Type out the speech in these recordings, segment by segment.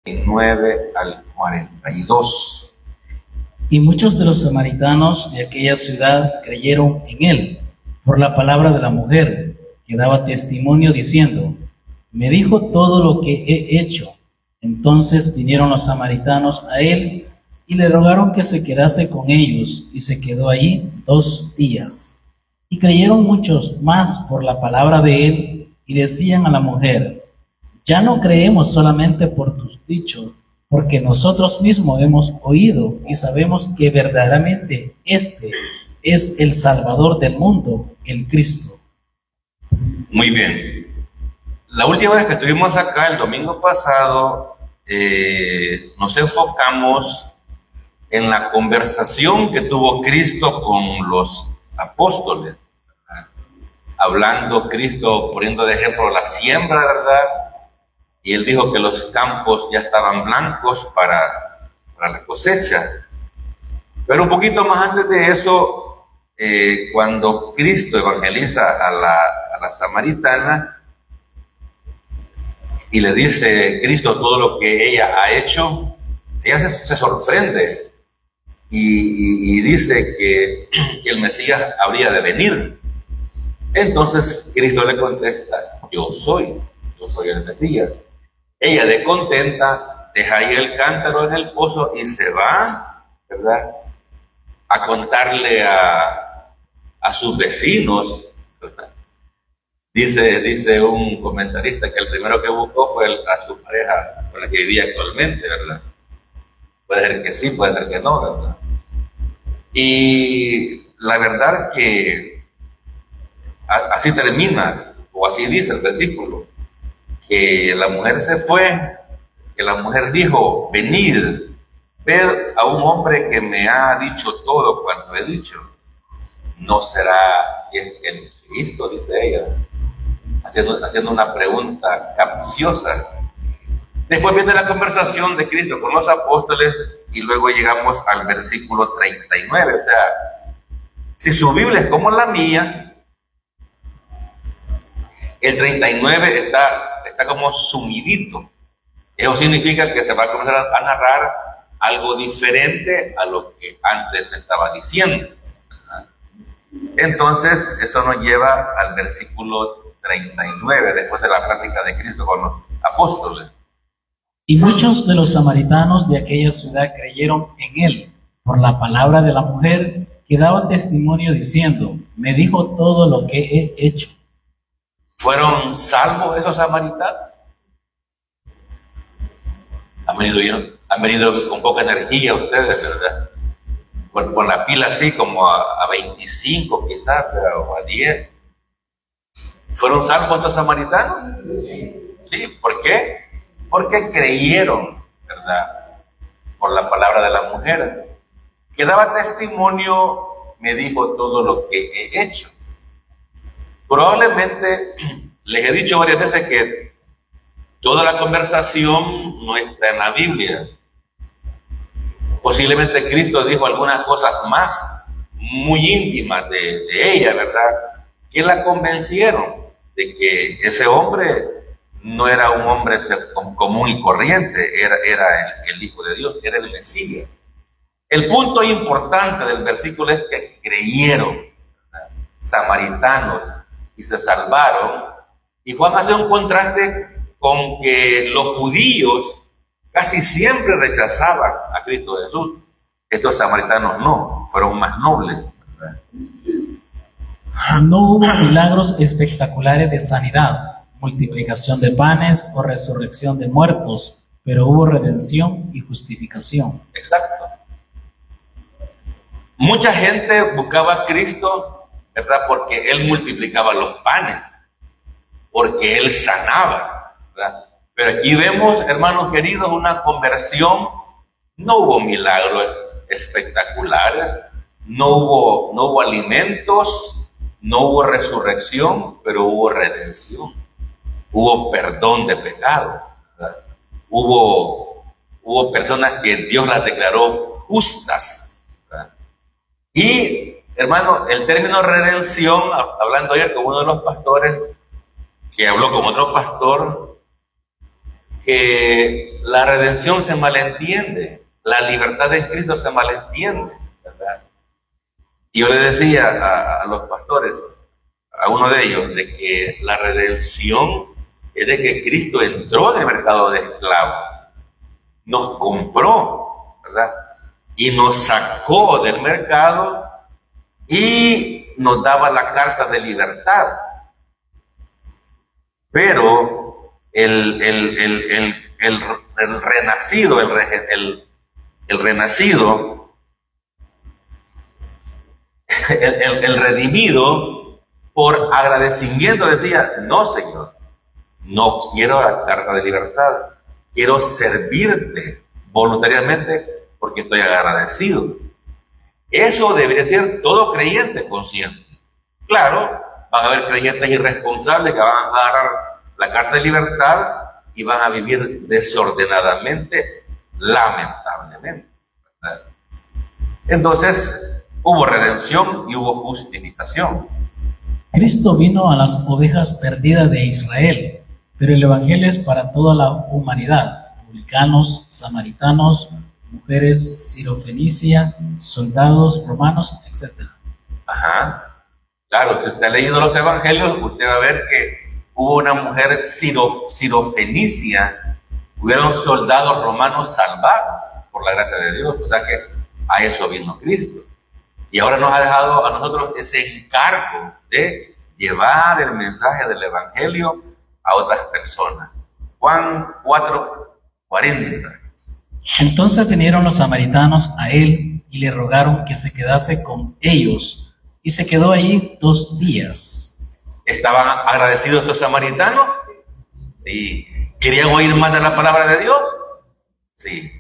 39 al 42. Y muchos de los samaritanos de aquella ciudad creyeron en él por la palabra de la mujer, que daba testimonio diciendo: me dijo todo lo que he hecho. Entonces vinieron los samaritanos a él y le rogaron que se quedase con ellos, y se quedó allí 2 días. Y creyeron muchos más por la palabra de él, y decían a la mujer: ya no creemos solamente por tus dichos, porque nosotros mismos hemos oído y sabemos que verdaderamente este es el Salvador del mundo, el Cristo. Muy bien. La última vez que estuvimos acá, el domingo pasado, nos enfocamos en la conversación que tuvo Cristo con los apóstoles, ¿verdad? Hablando Cristo, poniendo de ejemplo la siembra, ¿verdad? Y él dijo que los campos ya estaban blancos para la cosecha. Pero un poquito más antes de eso, cuando Cristo evangeliza a la samaritana y le dice Cristo todo lo que ella ha hecho, ella se sorprende y dice que el Mesías habría de venir. Entonces Cristo le contesta: yo soy el Mesías. Ella, de contenta, deja ahí el cántaro en el pozo y se va, ¿verdad?, a contarle a sus vecinos, ¿verdad? Dice un comentarista que el primero que buscó fue a su pareja con la que vivía actualmente, ¿verdad? Puede ser que sí, puede ser que no, ¿verdad? Y la verdad que así termina, o así dice el versículo, que la mujer se fue, que la mujer dijo: venid, ved a un hombre que me ha dicho todo cuanto he dicho. ¿No será el Cristo?, dice ella, haciendo una pregunta capciosa. Después viene la conversación de Cristo con los apóstoles y luego llegamos al versículo 39. O sea, si su Biblia es como la mía, el 39 está como sumidito. Eso significa que se va a comenzar a narrar algo diferente a lo que antes se estaba diciendo. Entonces, eso nos lleva al versículo 39, después de la plática de Cristo con los apóstoles. Y muchos de los samaritanos de aquella ciudad creyeron en él por la palabra de la mujer, que daba testimonio diciendo: me dijo todo lo que he hecho. ¿Fueron salvos esos samaritanos? Han venido con poca energía ustedes, ¿verdad? Con la pila así como a 25 quizás, o a 10. ¿Fueron salvos estos samaritanos? Sí. ¿Por qué? Porque creyeron, ¿verdad?, por la palabra de la mujer, que daba testimonio: me dijo todo lo que he hecho. Probablemente les he dicho varias veces que toda la conversación no está en la Biblia. Posiblemente Cristo dijo algunas cosas más muy íntimas de ella, ¿verdad?, que la convencieron de que ese hombre no era un hombre común y corriente, era el Hijo de Dios, era el Mesías. El punto importante del versículo es que creyeron, ¿verdad?, samaritanos, y se salvaron. Y Juan hace un contraste con que los judíos casi siempre rechazaban a Cristo Jesús. Estos samaritanos no, fueron más nobles, ¿verdad? No hubo milagros espectaculares de sanidad, multiplicación de panes o resurrección de muertos, pero hubo redención y justificación. Exacto. Mucha gente buscaba a Cristo, ¿verdad?, porque Él multiplicaba los panes, porque Él sanaba, ¿verdad? Pero aquí vemos, hermanos queridos, una conversión. No hubo milagros espectaculares, no hubo alimentos, no hubo resurrección, pero hubo redención, hubo perdón de pecado, ¿verdad? Hubo personas que Dios las declaró justas, ¿verdad? Y, hermano, el término redención, hablando ayer con uno de los pastores que habló con otro pastor, que la redención se malentiende, la libertad en Cristo se malentiende, ¿verdad? Y yo le decía a los pastores, a uno de ellos, de que la redención es de que Cristo entró en el mercado de esclavos, nos compró, ¿verdad? Y nos sacó del mercado y nos daba la carta de libertad. Pero el renacido, el renacido, el redimido, por agradecimiento decía, no, Señor, no quiero la carta de libertad, quiero servirte voluntariamente porque estoy agradecido. Eso debería ser todo creyente consciente. Claro, van a haber creyentes irresponsables que van a agarrar la carta de libertad y van a vivir desordenadamente, lamentablemente, ¿verdad? Entonces, hubo redención y hubo justificación. Cristo vino a las ovejas perdidas de Israel, pero el Evangelio es para toda la humanidad, publicanos, samaritanos, mujeres sirofenicia, soldados romanos, etc. Ajá. Claro, si usted ha leído los evangelios, usted va a ver que hubo una mujer sirofenicia, hubieron soldados romanos salvados por la gracia de Dios. O sea que a eso vino Cristo. Y ahora nos ha dejado a nosotros ese encargo de llevar el mensaje del evangelio a otras personas. Juan 4:40. Entonces vinieron los samaritanos a él y le rogaron que se quedase con ellos, y se quedó allí 2 días. ¿Estaban agradecidos estos samaritanos? Sí. ¿Querían oír más de la palabra de Dios? Sí.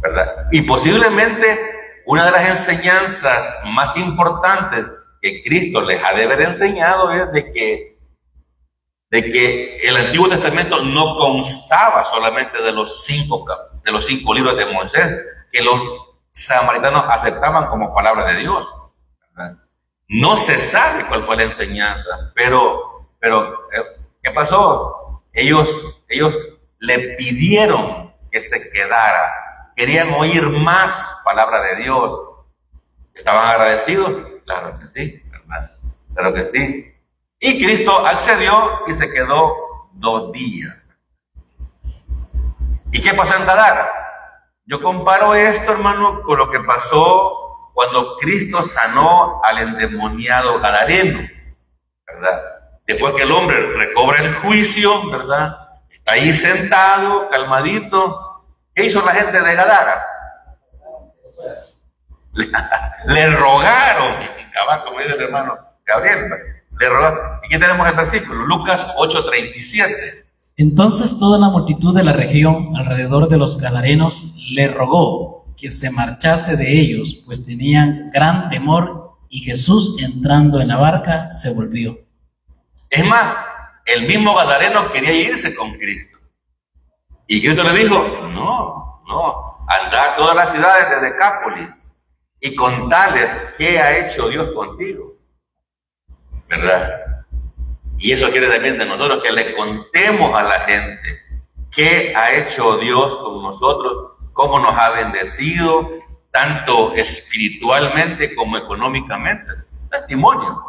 ¿Verdad? Y posiblemente una de las enseñanzas más importantes que Cristo les ha de haber enseñado es de que el Antiguo Testamento no constaba solamente de los cinco libros de Moisés, que los samaritanos aceptaban como palabra de Dios, ¿verdad? No se sabe cuál fue la enseñanza, pero ¿qué pasó? Ellos le pidieron que se quedara, querían oír más palabra de Dios. ¿Estaban agradecidos? Claro que sí, ¿verdad? Claro que sí. Y Cristo accedió y se quedó 2 días. ¿Y qué pasó en Gadara? Yo comparo esto, hermano, con lo que pasó cuando Cristo sanó al endemoniado gadareno, ¿verdad? Después que el hombre recobra el juicio, ¿verdad? Está ahí sentado, calmadito. ¿Qué hizo la gente de Gadara? Le rogaron, como dice el hermano Gabriel, le rogaron. ¿Y qué tenemos en el versículo? Lucas 8:37. Entonces toda la multitud de la región alrededor de los gadarenos le rogó que se marchase de ellos, pues tenían gran temor, y Jesús, entrando en la barca, se volvió. Es más, el mismo gadareno quería irse con Cristo. Y Cristo le dijo, no, anda a todas las ciudades de Decápolis y contales qué ha hecho Dios contigo, ¿verdad? Y eso quiere también de nosotros, que le contemos a la gente qué ha hecho Dios con nosotros, cómo nos ha bendecido, tanto espiritualmente como económicamente. Testimonio.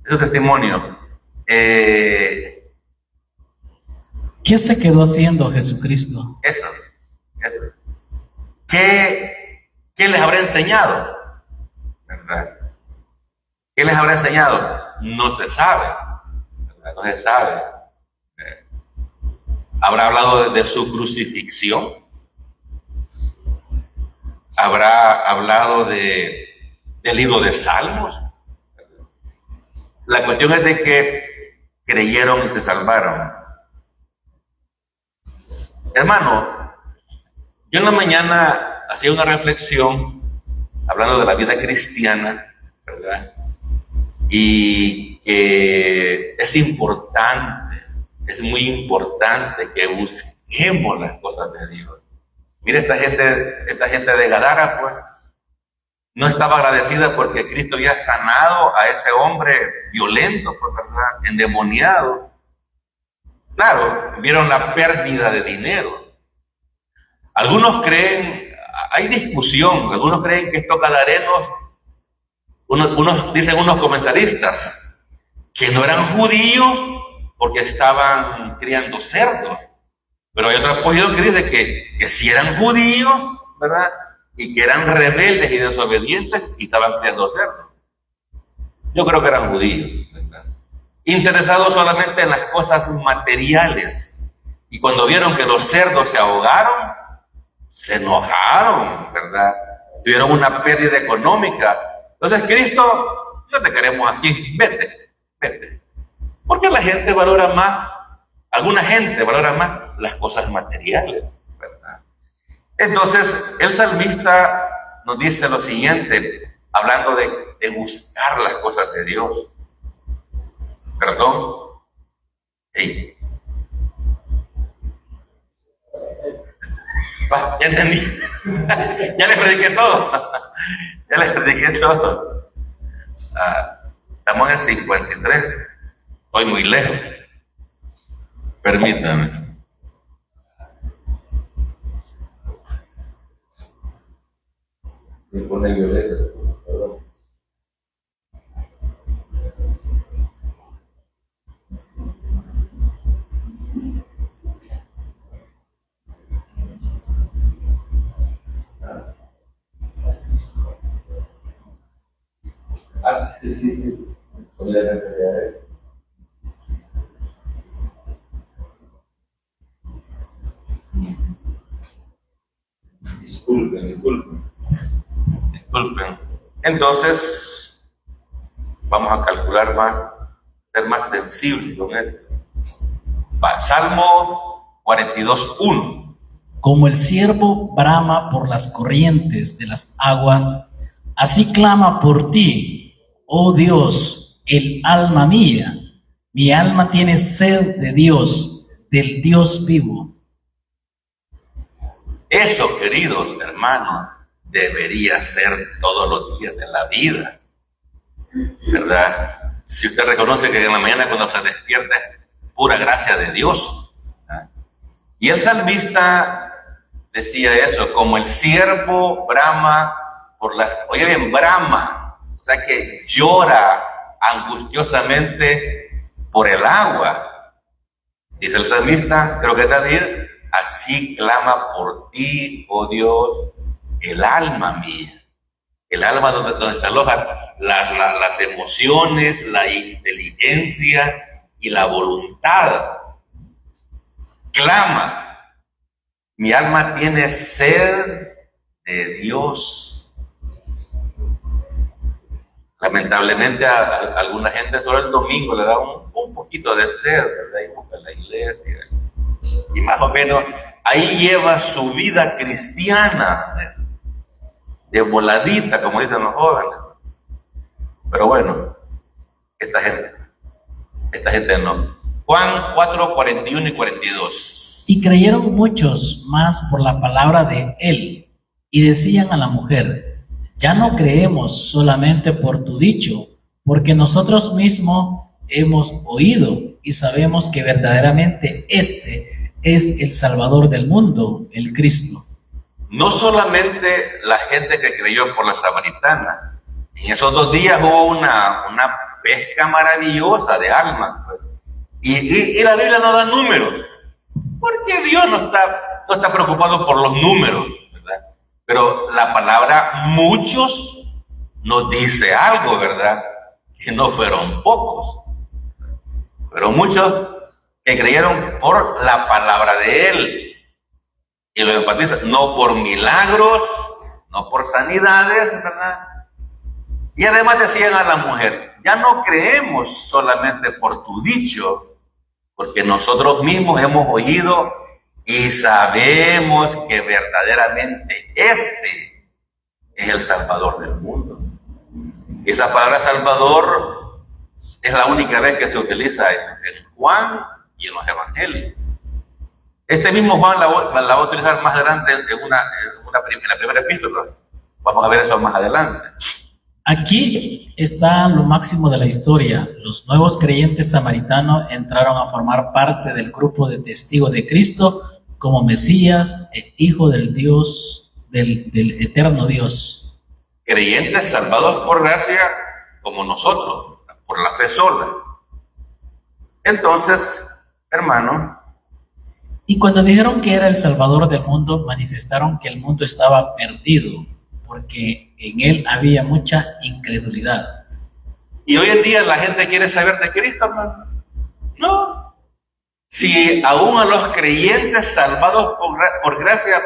Es un testimonio. ¿Qué se quedó haciendo Jesucristo? Eso. ¿Qué les habrá enseñado? ¿Verdad? ¿Qué les habrá enseñado? No se sabe. ¿Verdad? No se sabe. ¿Habrá hablado de su crucifixión? ¿Habrá hablado del libro de Salmos? La cuestión es de que creyeron y se salvaron. Hermano, yo en la mañana hacía una reflexión hablando de la vida cristiana, ¿verdad? Y que es importante, es muy importante que busquemos las cosas de Dios. Mira, esta gente de Gadara, pues, no estaba agradecida porque Cristo había sanado a ese hombre violento, pues, ¿verdad? Endemoniado. Claro, vieron la pérdida de dinero. Algunos creen, hay discusión, algunos creen que estos gadarenos, unos dicen unos comentaristas, que no eran judíos porque estaban criando cerdos. Pero hay otra posición que dice que sí eran judíos, ¿verdad? Y que eran rebeldes y desobedientes y estaban criando cerdos. Yo creo que eran judíos, ¿verdad? Interesados solamente en las cosas materiales. Y cuando vieron que los cerdos se ahogaron, se enojaron, ¿verdad? Tuvieron una pérdida económica. Entonces, Cristo, no te queremos aquí, vete, vete. Porque la gente valora más, alguna gente valora más las cosas materiales, ¿verdad? Entonces, el salmista nos dice lo siguiente, hablando de buscar las cosas de Dios. Perdón. Hey. Ya entendí. Ya les prediqué todo. Ya les prediqué todo. Estamos en el 53. Estoy muy lejos. Permítame. Me pone violeta. Perdón. Sí. Disculpen. Entonces, vamos a calcular más, ser más sensibles con esto. Salmo 42:1. Como el ciervo brama por las corrientes de las aguas, así clama por ti, oh Dios, el alma mía. Mi alma tiene sed de Dios, del Dios vivo. Eso, queridos hermanos, debería ser todos los días de la vida, ¿verdad? Si usted reconoce que en la mañana cuando se despierta es pura gracia de Dios, ¿verdad? Y el salmista decía eso, como el ciervo brama por las... Oye bien, brama, o sea que llora angustiosamente por el agua. Dice el salmista, creo que David, así clama por ti, oh Dios, el alma mía. El alma donde se alojan las emociones, la inteligencia y la voluntad. Clama. Mi alma tiene sed de Dios. Lamentablemente a alguna gente solo el domingo le da un poquito de sed, ¿verdad? Y busca la iglesia. Y más o menos ahí lleva su vida cristiana, de voladita, como dicen los jóvenes. Pero bueno, esta gente no. Juan 4, 41 y 42. Y creyeron muchos más por la palabra de él, y decían a la mujer, ya no creemos solamente por tu dicho, porque nosotros mismos hemos oído y sabemos que verdaderamente este es el Salvador del mundo, el Cristo. No solamente la gente que creyó por la samaritana, en esos 2 días hubo una pesca maravillosa de almas, pues. Y la Biblia no da números, porque Dios no está preocupado por los números, ¿verdad? Pero la palabra muchos nos dice algo, ¿verdad? Que no fueron pocos, pero muchos que creyeron por la palabra de Él. Y lo enfatiza, no por milagros, no por sanidades, ¿verdad? Y además decían a la mujer, ya no creemos solamente por tu dicho, porque nosotros mismos hemos oído y sabemos que verdaderamente este es el Salvador del mundo. Y esa palabra Salvador es la única vez que se utiliza en Juan y en los evangelios. Este mismo Juan la va a utilizar más adelante en la primera epístola. Vamos a ver eso más adelante. Aquí está lo máximo de la historia. Los nuevos creyentes samaritanos entraron a formar parte del grupo de testigos de Cristo como Mesías, e Hijo del Dios, del eterno Dios. Creyentes salvados por gracia como nosotros, por la fe sola. Entonces, hermano, Y cuando dijeron que era el Salvador del mundo, manifestaron que el mundo estaba perdido, porque en él había mucha incredulidad. y hoy en día la gente quiere saber de Cristo, hermano. No. Si aún a los creyentes salvados por gracia,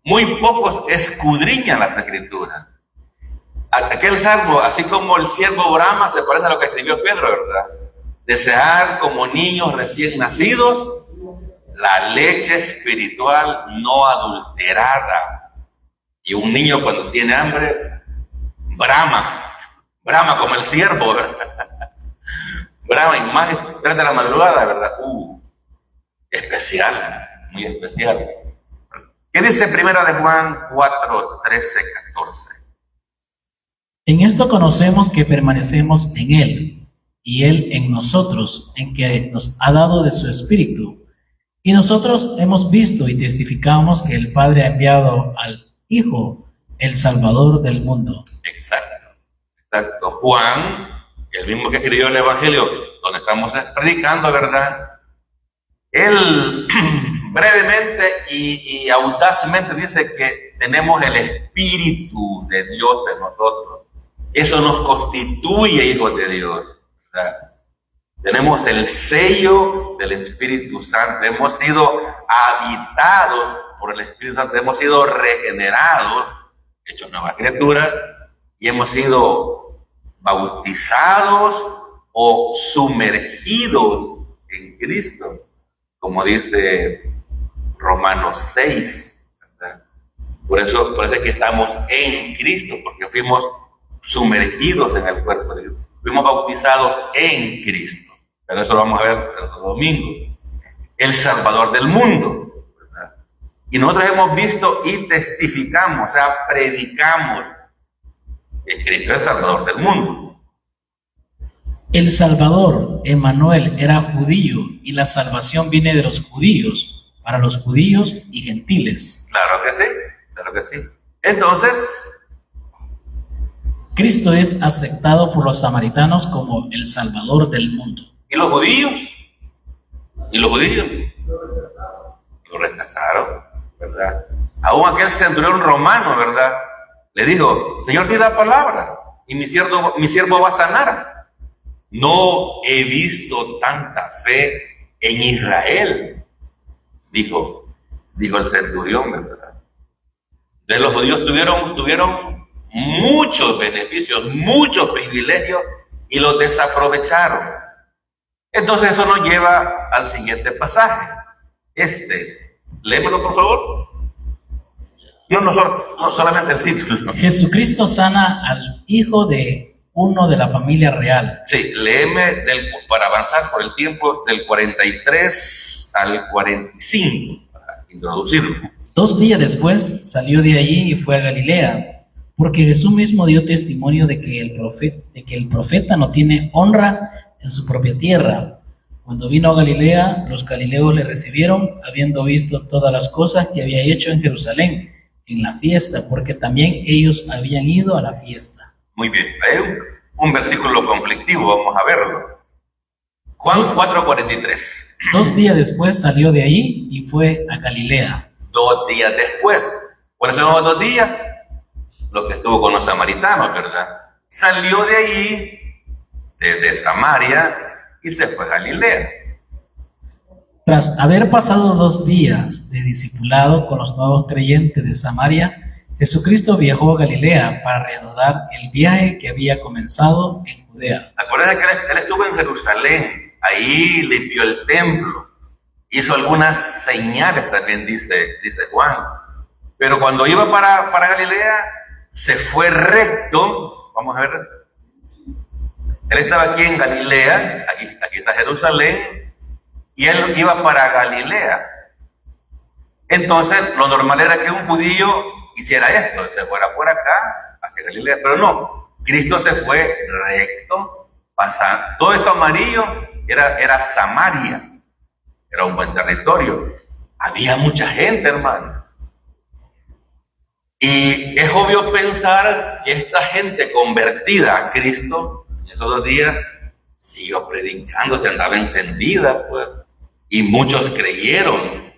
muy pocos escudriñan las Escrituras. Aquel salmo, así como el siervo Brahma, se parece a lo que escribió Pedro, ¿verdad? Desear como niños recién nacidos la leche espiritual no adulterada. Y un niño cuando tiene hambre, brama como el ciervo, ¿verdad? Brama, y más 3 de la madrugada, ¿verdad? Especial, muy especial. ¿Qué dice Primera de Juan 4, 13, 14? En esto conocemos que permanecemos en él, y él en nosotros, en que nos ha dado de su Espíritu. Y nosotros hemos visto y testificamos que el Padre ha enviado al Hijo, el Salvador del mundo. Exacto, exacto. Juan, el mismo que escribió el Evangelio, donde estamos predicando, ¿verdad? Él brevemente y audazmente dice que tenemos el Espíritu de Dios en nosotros. Eso nos constituye hijos de Dios, ¿verdad? Tenemos el sello del Espíritu Santo, hemos sido habitados por el Espíritu Santo, hemos sido regenerados, hechos nuevas criaturas, y hemos sido bautizados o sumergidos en Cristo, como dice Romanos 6, ¿verdad? Por eso es que estamos en Cristo, porque fuimos sumergidos en el cuerpo de Dios, fuimos bautizados en Cristo. Pero eso lo vamos a ver el domingo. El Salvador del mundo, ¿verdad? Y nosotros hemos visto y testificamos, o sea, predicamos que Cristo es el Salvador del mundo. El Salvador, Emmanuel, era judío, y la salvación viene de los judíos, para los judíos y gentiles. Claro que sí, claro que sí. Entonces, Cristo es aceptado por los samaritanos como el Salvador del mundo. ¿y los judíos? ¿Y los judíos? Lo rechazaron, ¿verdad? Aún aquel centurión romano, ¿verdad? Le dijo, Señor, di la palabra y mi siervo va a sanar. No he visto tanta fe en Israel, dijo el centurión, ¿verdad? Entonces los judíos tuvieron muchos beneficios, muchos privilegios y los desaprovecharon. Entonces eso nos lleva al siguiente pasaje. Léemelo por favor. Yo no solamente el título. Jesucristo sana al hijo de uno de la familia real. Sí, léeme para avanzar por el tiempo del 43 al 45, para introducirlo. 2 días después salió de allí y fue a Galilea, porque Jesús mismo dio testimonio de que el profeta no tiene honra en su propia tierra. Cuando vino a Galilea, los galileos le recibieron, habiendo visto todas las cosas que había hecho en Jerusalén, en la fiesta, porque también ellos habían ido a la fiesta. Muy bien, hay un versículo conflictivo, vamos a verlo. Juan 4:43. 2 días después salió de ahí y fue a Galilea. 2 días después. ¿Cuáles son los 2 días? Los que estuvo con los samaritanos, ¿verdad? Salió de ahí, de Samaria, y se fue a Galilea. Tras haber pasado 2 días de discipulado con los nuevos creyentes de Samaria, Jesucristo viajó a Galilea para reanudar el viaje que había comenzado en Judea. Acuérdense que él estuvo en Jerusalén, ahí limpió el templo, hizo algunas señales también, dice Juan. Pero cuando iba para Galilea, se fue recto. Vamos a ver. Él estaba aquí en Galilea, aquí está Jerusalén, y él iba para Galilea. Entonces, lo normal era que un judío hiciera esto, se fuera por acá, hacia Galilea, pero no, Cristo se fue recto, pasando. Todo esto amarillo era Samaria, era un buen territorio. Había mucha gente, hermano. Y es obvio pensar que esta gente convertida a Cristo, en esos 2 días, siguió predicando, se andaba encendida, pues. Y muchos creyeron.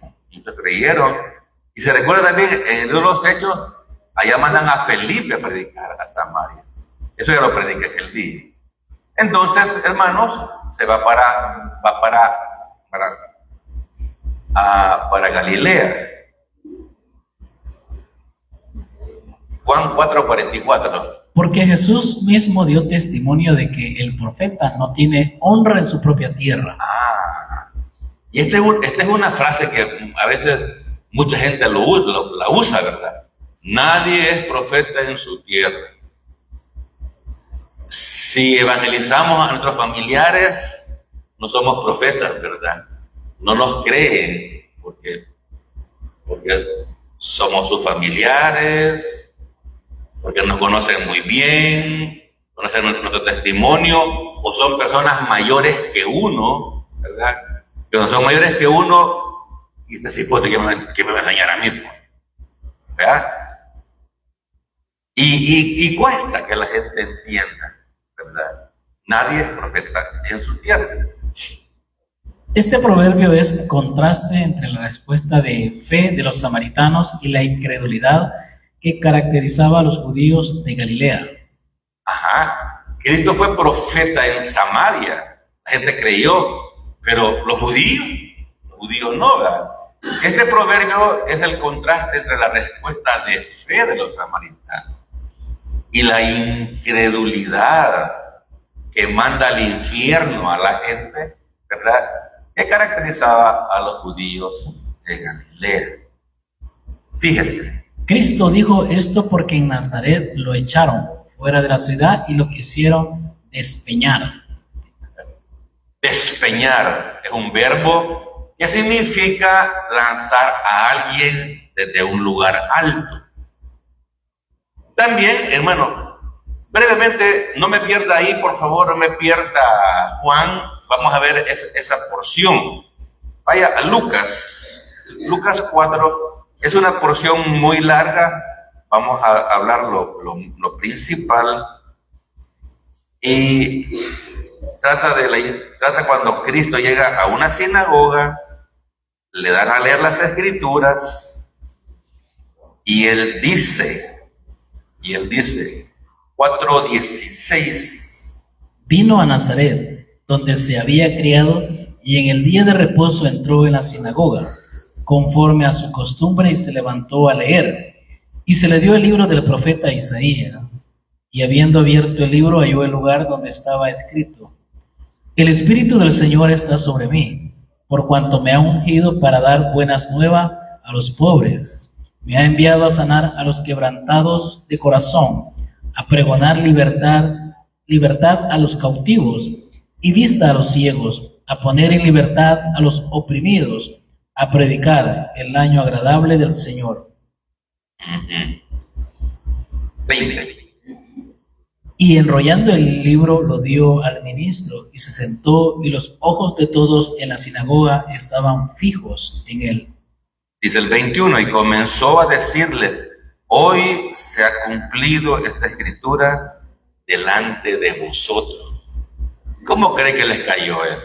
Y se recuerda también, en el libro de los Hechos, allá mandan a Felipe a predicar a Samaria. Eso ya lo prediqué aquel día. Entonces, hermanos, se va para Galilea. Juan 4:44. Porque Jesús mismo dio testimonio de que el profeta no tiene honra en su propia tierra. Y esta es una frase que a veces mucha gente la usa, ¿verdad? Nadie es profeta en su tierra. Si evangelizamos a nuestros familiares, no somos profetas, ¿verdad? No nos creen porque somos sus familiares, porque nos conocen muy bien, conocen nuestro testimonio, o son personas mayores que uno, ¿verdad? Que no son mayores que uno, y este cipote que me va a enseñar a mí, ¿verdad? Y cuesta que la gente entienda, ¿verdad? Nadie es profeta en su tierra. Este proverbio es contraste entre la respuesta de fe de los samaritanos y la incredulidad que caracterizaba a los judíos de Galilea. Cristo fue profeta en Samaria, la gente creyó, pero los judíos no, ¿verdad? Este proverbio es el contraste entre la respuesta de fe de los samaritanos y la incredulidad que manda al infierno a la gente, ¿verdad?, que caracterizaba a los judíos de Galilea. Fíjense. Cristo dijo esto porque en Nazaret lo echaron fuera de la ciudad y lo quisieron despeñar. Despeñar es un verbo que significa lanzar a alguien desde un lugar alto. También, hermano, brevemente, no me pierda ahí, por favor, no me pierda Juan. Vamos a ver esa porción. Vaya a Lucas 4, es una porción muy larga. Vamos a hablar lo principal. Y trata cuando Cristo llega a una sinagoga, le dan a leer las escrituras, y él dice 4:16. Vino a Nazaret, donde se había criado, y en el día de reposo entró en la sinagoga, conforme a su costumbre, y se levantó a leer. Y se le dio el libro del profeta Isaías, y habiendo abierto el libro, halló el lugar donde estaba escrito: El Espíritu del Señor está sobre mí, por cuanto me ha ungido para dar buenas nuevas a los pobres. Me ha enviado a sanar a los quebrantados de corazón, a pregonar libertad a los cautivos y vista a los ciegos, a poner en libertad a los oprimidos, a predicar el año agradable del Señor. 20. Y enrollando el libro lo dio al ministro y se sentó, y los ojos de todos en la sinagoga estaban fijos en él. Dice el 21, y comenzó a decirles: hoy se ha cumplido esta escritura delante de vosotros. ¿Cómo cree que les cayó él?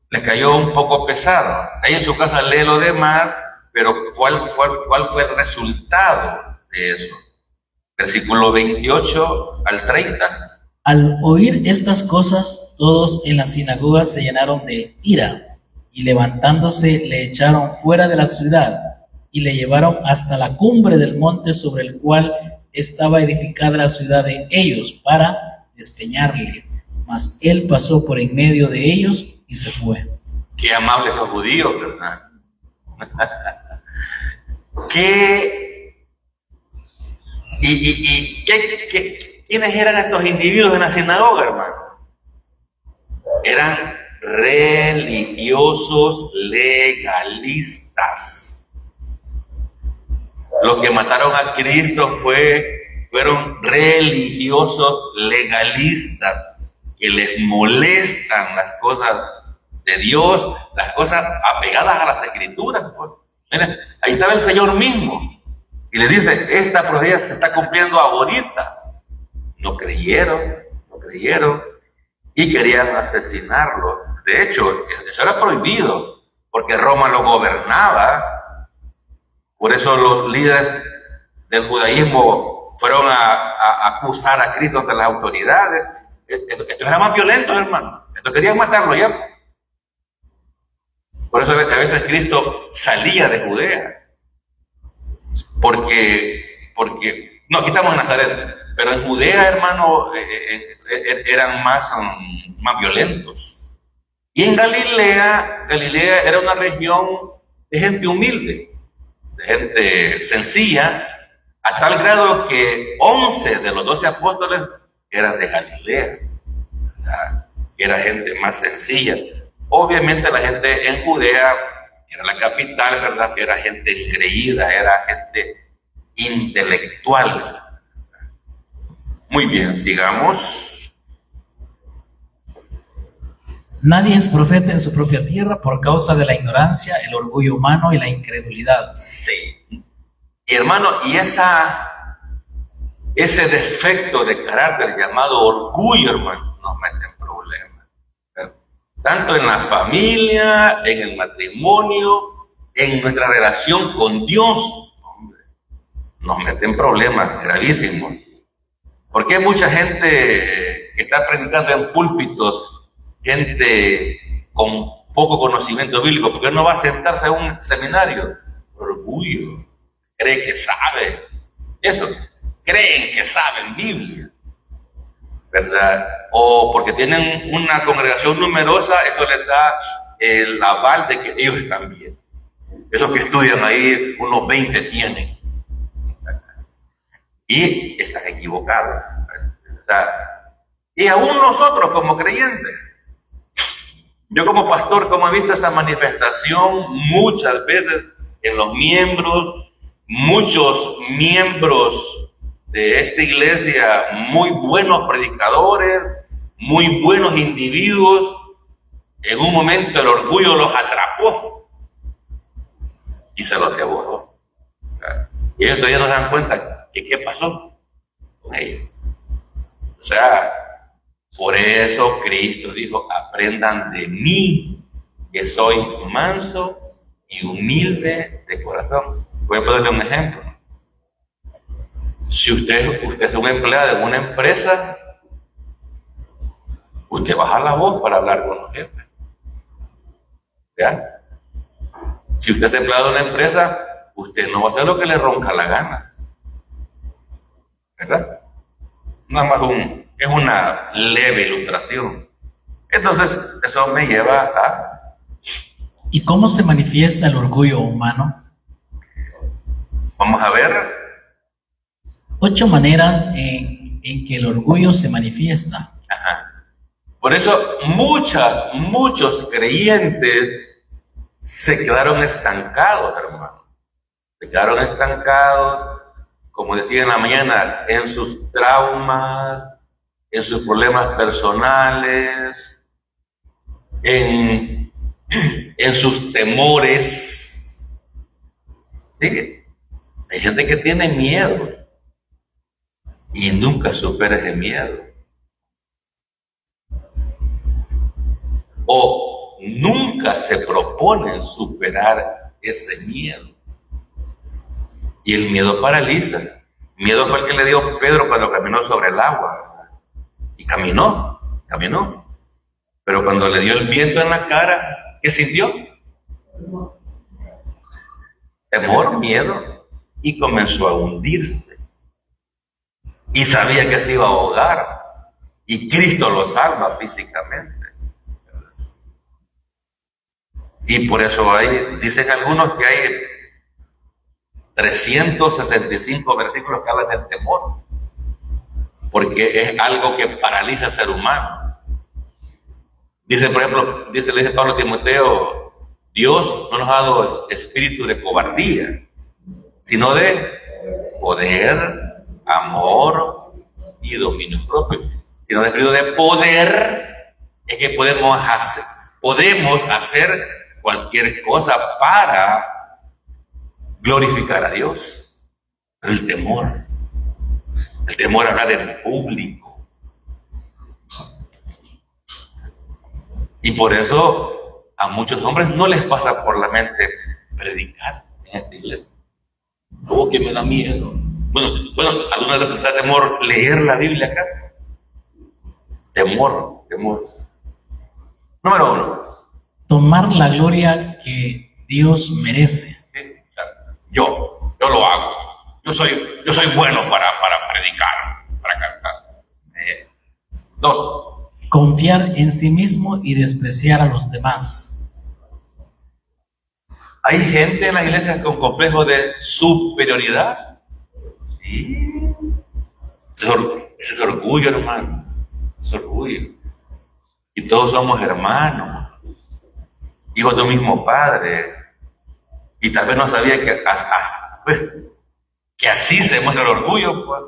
Les cayó un poco pesado. Ahí en su casa lee lo demás, pero ¿cuál fue el resultado de eso? Versículo 28 al 30. Al oír estas cosas, todos en la sinagoga se llenaron de ira, y levantándose le echaron fuera de la ciudad, y le llevaron hasta la cumbre del monte sobre el cual estaba edificada la ciudad de ellos, para despeñarle. Mas él pasó por en medio de ellos y se fue. Qué amables los judíos, ¿verdad? ¿Quiénes eran estos individuos en la sinagoga, hermano? Eran religiosos legalistas. Los que mataron a Cristo fueron religiosos legalistas que les molestan las cosas de Dios, las cosas apegadas a las Escrituras. Pues. Miren, ahí estaba el Señor mismo y le dice, esta profecía se está cumpliendo ahorita. No creyeron y querían asesinarlo. De hecho, eso era prohibido porque Roma lo gobernaba. Por eso los líderes del judaísmo fueron a acusar a Cristo ante las autoridades. Esto era más violento, hermano. Esto querían matarlo ya. Por eso a veces Cristo salía de Judea. Porque no, aquí estamos en Nazaret, pero en Judea, hermano, eran más violentos. Y en Galilea era una región de gente humilde, de gente sencilla, a tal grado que 11 de los 12 apóstoles eran de Galilea. Era gente más sencilla. Obviamente la gente en Judea era la capital, ¿verdad? Era gente engreída, era gente intelectual. Muy bien, sigamos. Nadie es profeta en su propia tierra por causa de la ignorancia, el orgullo humano y la incredulidad. Sí. Y hermano, y ese defecto de carácter llamado orgullo, hermano, nos mete en problemas. Tanto en la familia, en el matrimonio, en nuestra relación con Dios, hombre, nos mete en problemas gravísimos. Porque hay mucha gente que está predicando en púlpitos, gente con poco conocimiento bíblico, porque no va a sentarse a un seminario. Orgullo, cree que sabe. Eso, creen que saben Biblia, ¿verdad? O porque tienen una congregación numerosa, eso les da el aval de que ellos están bien. Esos que estudian ahí, unos 20 tienen. Y están equivocados. O sea, y aún nosotros como creyentes, yo como pastor, como he visto esa manifestación muchas veces en los miembros, muchos miembros de esta iglesia, muy buenos predicadores, muy buenos individuos, en un momento el orgullo los atrapó y se los devoró. Y ellos todavía no se dan cuenta que qué pasó con ellos. O sea, por eso Cristo dijo, aprendan de mí, que soy manso y humilde de corazón. Voy a ponerle un ejemplo. Si usted es un empleado de una empresa, usted baja la voz para hablar con los jefes. ¿Ya? Si usted es empleado de una empresa, usted no va a hacer lo que le ronca la gana. ¿Verdad? Nada más es una leve ilustración. Entonces, eso me lleva a... ¿Y cómo se manifiesta el orgullo humano? Vamos a ver. 8 maneras en que el orgullo se manifiesta. Ajá. Por eso muchos creyentes se quedaron estancados, hermano. Se quedaron estancados, como decía en la mañana, en sus traumas, en sus problemas personales, en sus temores. ¿Sí? Hay gente que tiene miedo y nunca supera ese miedo. O nunca se proponen superar ese miedo. Y el miedo paraliza. Miedo fue el que le dio Pedro cuando caminó sobre el agua. Y caminó. Pero cuando le dio el viento en la cara, ¿qué sintió? Temor, miedo. Y comenzó a hundirse. Y sabía que se iba a ahogar. Y Cristo lo salva físicamente. Y por eso dicen algunos que hay 365 versículos que hablan del temor, porque es algo que paraliza al ser humano. Dice, por ejemplo, le dice Pablo a Timoteo, Dios no nos ha dado espíritu de cobardía, sino de poder, amor y dominio propio. Si no es espíritu de poder, es que podemos hacer cualquier cosa para glorificar a Dios. Pero el temor a hablar en público. Y por eso a muchos hombres no les pasa por la mente predicar en esta iglesia. Oh, que me da miedo. Bueno, ¿alguna vez les da temor leer la Biblia acá? Temor. Número 1. Tomar la gloria que Dios merece. ¿Sí? O sea, yo lo hago. Yo soy bueno para predicar, para cantar. 2. Confiar en sí mismo y despreciar a los demás. Hay gente en las iglesias con complejo de superioridad. Sí. Ese es orgullo, hermano. Es orgullo. Y todos somos hermanos, hijos de un mismo padre. Y tal vez no sabía que así se muestra el orgullo, pues.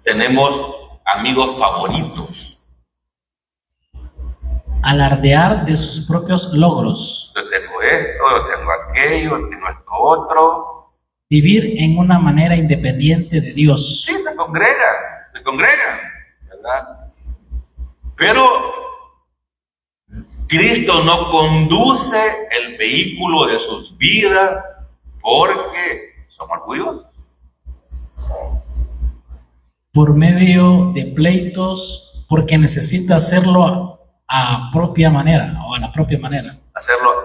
Tenemos amigos favoritos. Alardear de sus propios logros. Yo tengo esto, yo tengo aquello, yo tengo esto otro. Vivir en una manera independiente de Dios. Sí, se congregan, ¿verdad? Pero Cristo no conduce el vehículo de sus vidas porque son orgullosos. Por medio de pleitos, porque necesita hacerlo a propia manera, o a la propia manera. Hacerlo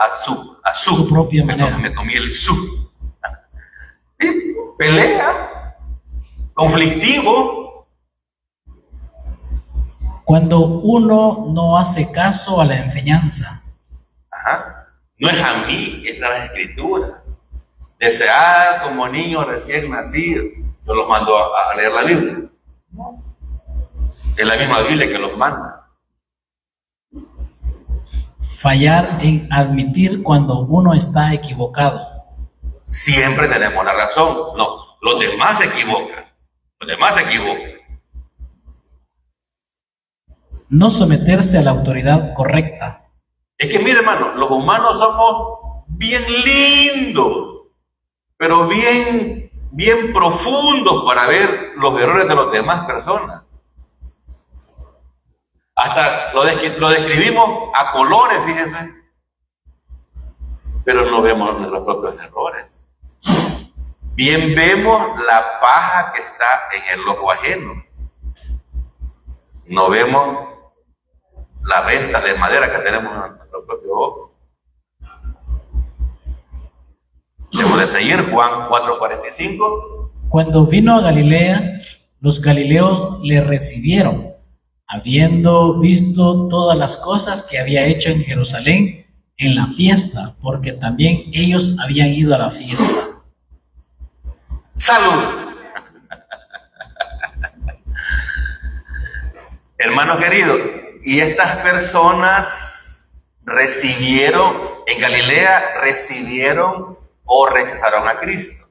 a su propia manera. Me comí el su. ¿Sí? Pelea, conflictivo. Cuando uno no hace caso a la enseñanza. Ajá. No es a mí, es a las escrituras. Desear como niños recién nacidos. Yo los mando a leer la Biblia. Es la misma Biblia que los manda. Fallar en admitir cuando uno está equivocado. Siempre tenemos la razón. No, los demás se equivocan. No someterse a la autoridad correcta. Es que mire, hermano, los humanos somos bien lindos, pero bien profundos para ver los errores de las demás personas. Hasta lo describimos a colores, fíjense, pero no vemos nuestros propios errores. Bien vemos la paja que está en el ojo ajeno. No vemos la venta de madera que tenemos en nuestro propio ojo. Debo de seguir Juan 4:45. Cuando vino a Galilea, los galileos le recibieron, habiendo visto todas las cosas que había hecho en Jerusalén en la fiesta, porque también ellos habían ido a la fiesta. ¡Salud! Hermanos queridos, y estas personas en Galilea recibieron o rechazaron a Cristo.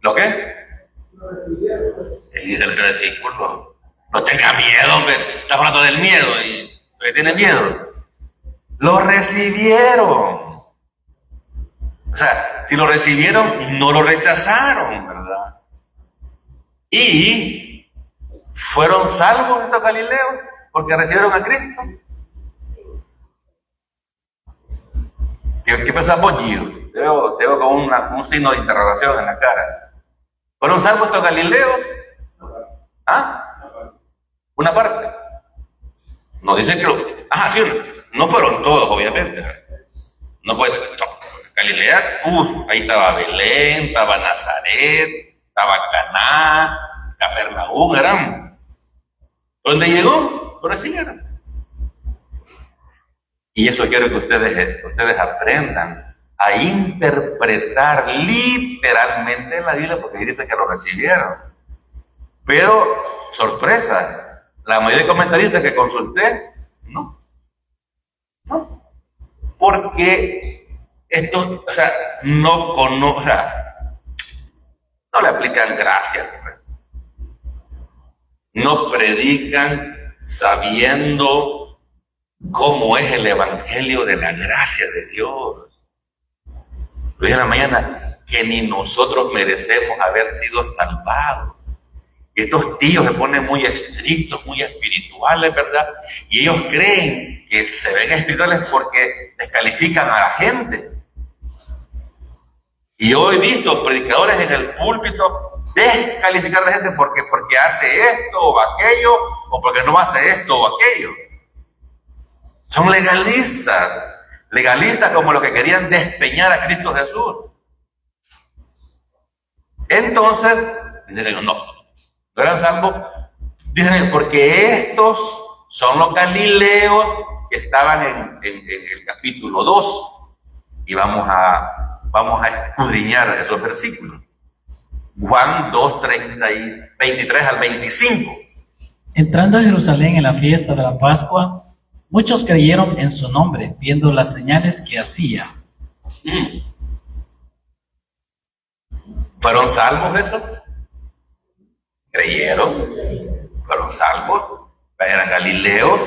¿Lo qué? Y dice el versículo, no tenga miedo, hombre. Está hablando del miedo y usted tiene miedo. Lo recibieron. O sea, si lo recibieron, no lo rechazaron, ¿verdad? Y fueron salvos estos galileos porque recibieron a Cristo. ¿Qué pensás vos, Gio? Te veo con un signo de interrogación en la cara. ¿Fueron salvos estos galileos? ¿Ah? Una parte. No dicen que sí, no fueron todos, obviamente. No fue Galilea, ahí estaba Belén, estaba Nazaret, estaba Caná, Capernaum, eran. ¿Dónde llegó? Lo recibieron. Y eso quiero que ustedes aprendan a interpretar literalmente la Biblia, porque dice que lo recibieron. Pero, sorpresa, la mayoría de comentaristas que consulté, no. Porque Esto, o sea, o sea, no le aplican gracia, pues. No predican sabiendo cómo es el evangelio de la gracia de Dios. Lo dije en la mañana, que ni nosotros merecemos haber sido salvados. Y estos tíos se ponen muy estrictos, muy espirituales, ¿verdad? Y ellos creen que se ven espirituales porque descalifican a la gente. Y yo he visto predicadores en el púlpito descalificar a la gente porque hace esto o aquello, o porque no hace esto o aquello. Son legalistas como los que querían despeñar a Cristo Jesús. Entonces, dicen, no eran salvos. Dicen, porque estos son los galileos que estaban en el capítulo 2. Y vamos a escudriñar esos versículos. Juan 2, 23 al 25. Entrando a Jerusalén en la fiesta de la Pascua, muchos creyeron en su nombre, viendo las señales que hacía. ¿Fueron salvos esos? ¿Creyeron? ¿Fueron salvos? ¿Eran galileos?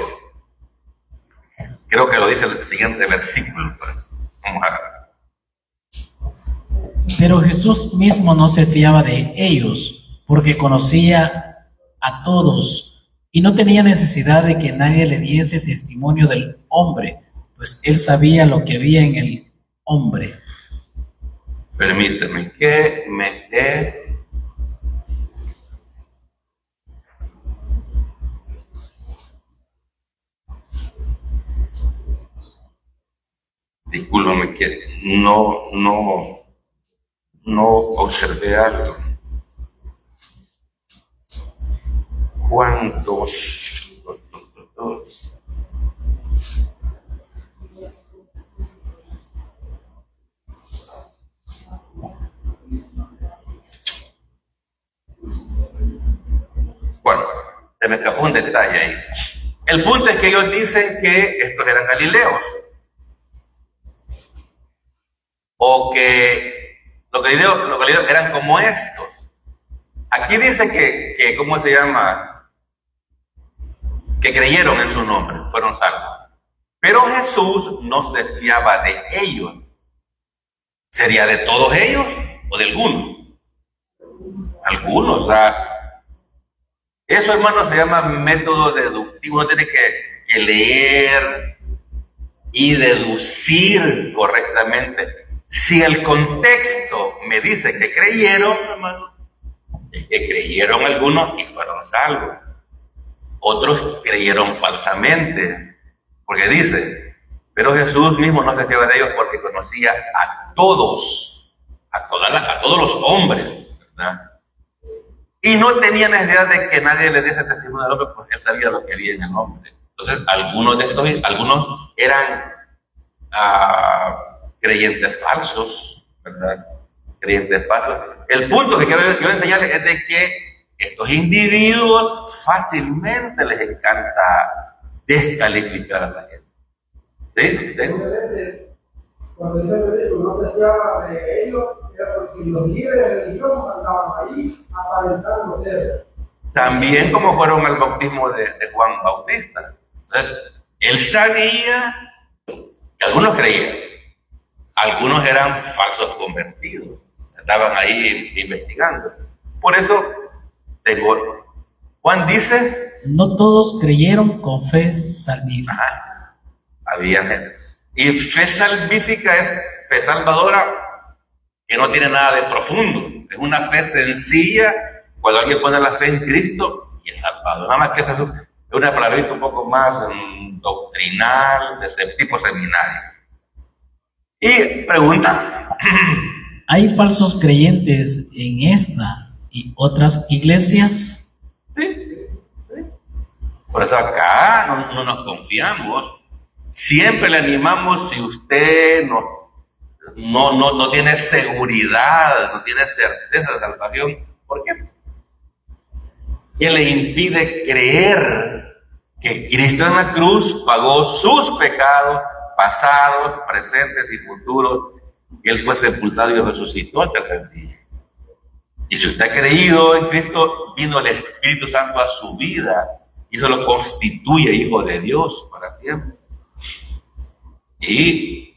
Creo que lo dice el siguiente versículo. Pues. Vamos a ver. Pero Jesús mismo no se fiaba de ellos, porque conocía a todos y no tenía necesidad de que nadie le diese testimonio del hombre, pues él sabía lo que había en el hombre. Permíteme que me dé discúlpame que no observé algo. Juan 2. Bueno, se me escapó un detalle ahí. El punto es que ellos dicen que estos eran galileos. O que los galileos eran como estos. Aquí dice que ¿cómo se llama? Que creyeron en su nombre, fueron salvos. Pero Jesús no se fiaba de ellos. ¿Sería de todos ellos o de algunos? Algunos, o sea, eso, hermano, se llama método deductivo. Uno tiene que leer y deducir correctamente. Si el contexto me dice que creyeron, hermano, es que creyeron algunos y fueron salvos. Otros creyeron falsamente, porque dice, pero Jesús mismo no se fiaba de ellos porque conocía a todos, a todos los hombres, ¿verdad? Y no tenía necesidad de que nadie le diese testimonio del hombre porque él sabía lo que había en el hombre. Entonces, algunos eran creyentes falsos, ¿verdad? Creyentes falsos. El punto que quiero yo enseñarles es de que estos individuos fácilmente les encanta descalificar a la gente. ¿Sí? Cuando dice que no se fiaba de ellos, era porque los líderes religiosos andaban ahí a alentar los seres. También como fueron al bautismo de Juan Bautista. Entonces, él sabía que algunos creían, algunos eran falsos convertidos, estaban ahí investigando. Por eso, Juan dice, no todos creyeron con fe salvífica. Ajá, había gente. Y fe salvífica es fe salvadora que no tiene nada de profundo. Es una fe sencilla cuando alguien pone la fe en Cristo y es salvado. Nada más que eso es una palabrita un poco más doctrinal, de ese tipo seminario. Y pregunta. ¿Hay falsos creyentes en esta y otras iglesias? Sí. Por eso acá no nos confiamos. Siempre le animamos si usted no tiene seguridad, no tiene certeza de salvación. ¿Por qué? ¿Qué le impide creer que Cristo en la cruz pagó sus pecados pasados, presentes y futuros, que Él fue sepultado y resucitó al tercer día. Y si usted ha creído en Cristo, vino el Espíritu Santo a su vida y eso lo constituye hijo de Dios para siempre. Y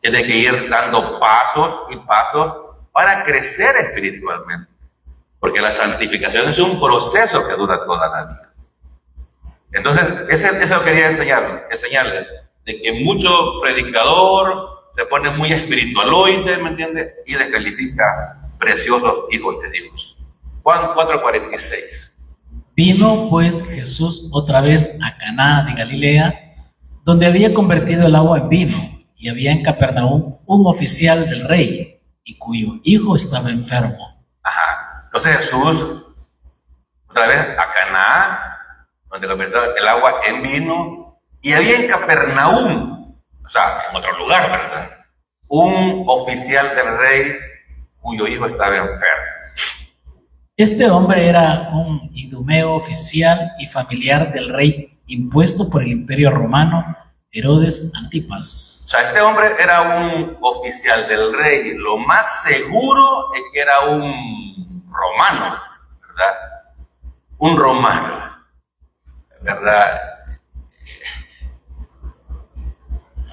tiene que ir dando pasos y pasos para crecer espiritualmente. Porque la santificación es un proceso que dura toda la vida. Entonces, eso quería enseñarles, de que mucho predicador se pone muy espiritualoide, ¿me entiende? Y descalifica preciosos hijos de Dios. Juan 4:46. Vino pues Jesús otra vez a Caná de Galilea, donde había convertido el agua en vino, y había en Capernaum un oficial del rey, y cuyo hijo estaba enfermo. Ajá. Entonces Jesús, otra vez a Caná, donde convirtió el agua en vino, y había en Capernaum, o sea, en otro lugar, ¿verdad? Un oficial del rey cuyo hijo estaba enfermo. Este hombre era un idumeo oficial y familiar del rey impuesto por el Imperio Romano, Herodes Antipas. O sea, este hombre era un oficial del rey. Lo más seguro es que era un romano, ¿verdad? Un romano, ¿verdad?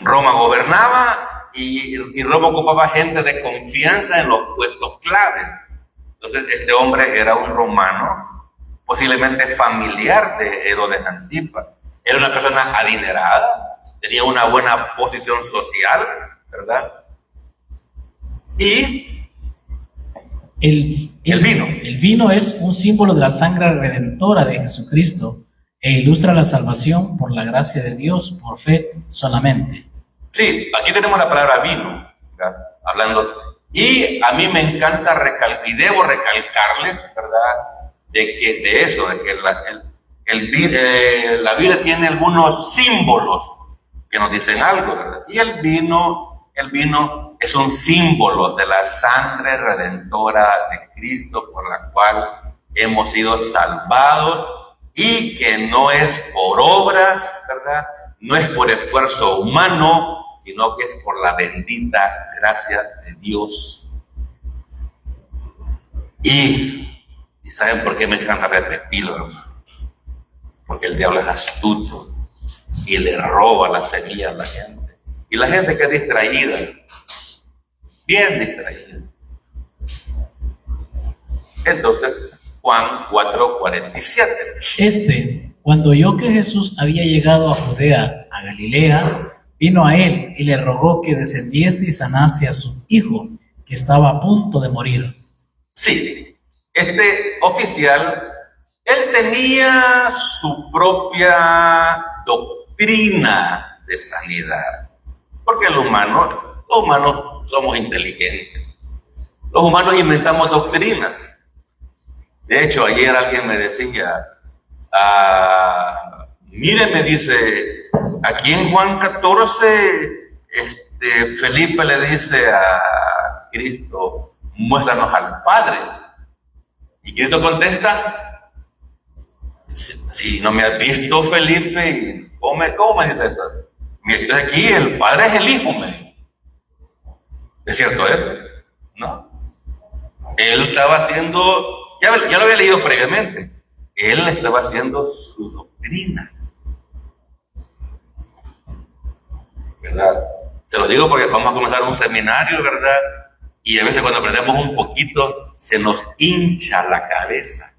Roma gobernaba y Roma ocupaba gente de confianza en los puestos claves. Entonces, este hombre era un romano, posiblemente familiar de Herodes Antipas. Era una persona adinerada, tenía una buena posición social, ¿verdad? Y el vino. El vino es un símbolo de la sangre redentora de Jesucristo e ilustra la salvación por la gracia de Dios, por fe solamente. Sí, aquí tenemos la palabra vino, ¿verdad? Hablando. Y a mí me encanta y debo recalcarles, ¿verdad? De eso, de que la Biblia tiene algunos símbolos que nos dicen algo, ¿verdad? Y el vino es un símbolo de la sangre redentora de Cristo por la cual hemos sido salvados y que no es por obras, ¿verdad? No es por esfuerzo humano, sino que es por la bendita gracia de Dios. Y ¿saben por qué me encanta repetirlo, hermano? Porque el diablo es astuto y le roba la semilla a la gente. Y la gente que es distraída, bien distraída. Entonces, Juan 4:47. Cuando oyó que Jesús había llegado a Judea, a Galilea, vino a él y le rogó que descendiese y sanase a su hijo, que estaba a punto de morir. Sí, este oficial, él tenía su propia doctrina de sanidad. Porque los humanos somos inteligentes. Los humanos inventamos doctrinas. De hecho, ayer alguien me decía, mire, me dice, aquí en Juan 14, Felipe le dice a Cristo, muéstranos al Padre. Y Cristo contesta, si no me has visto, Felipe, ¿cómo me dice eso? Mira, aquí el Padre es el Hijo, ¿es cierto eso? No. Él estaba haciendo, ya lo había leído previamente, él estaba haciendo su doctrina. ¿Verdad? Se los digo porque vamos a comenzar un seminario, ¿verdad? Y a veces cuando aprendemos un poquito, se nos hincha la cabeza.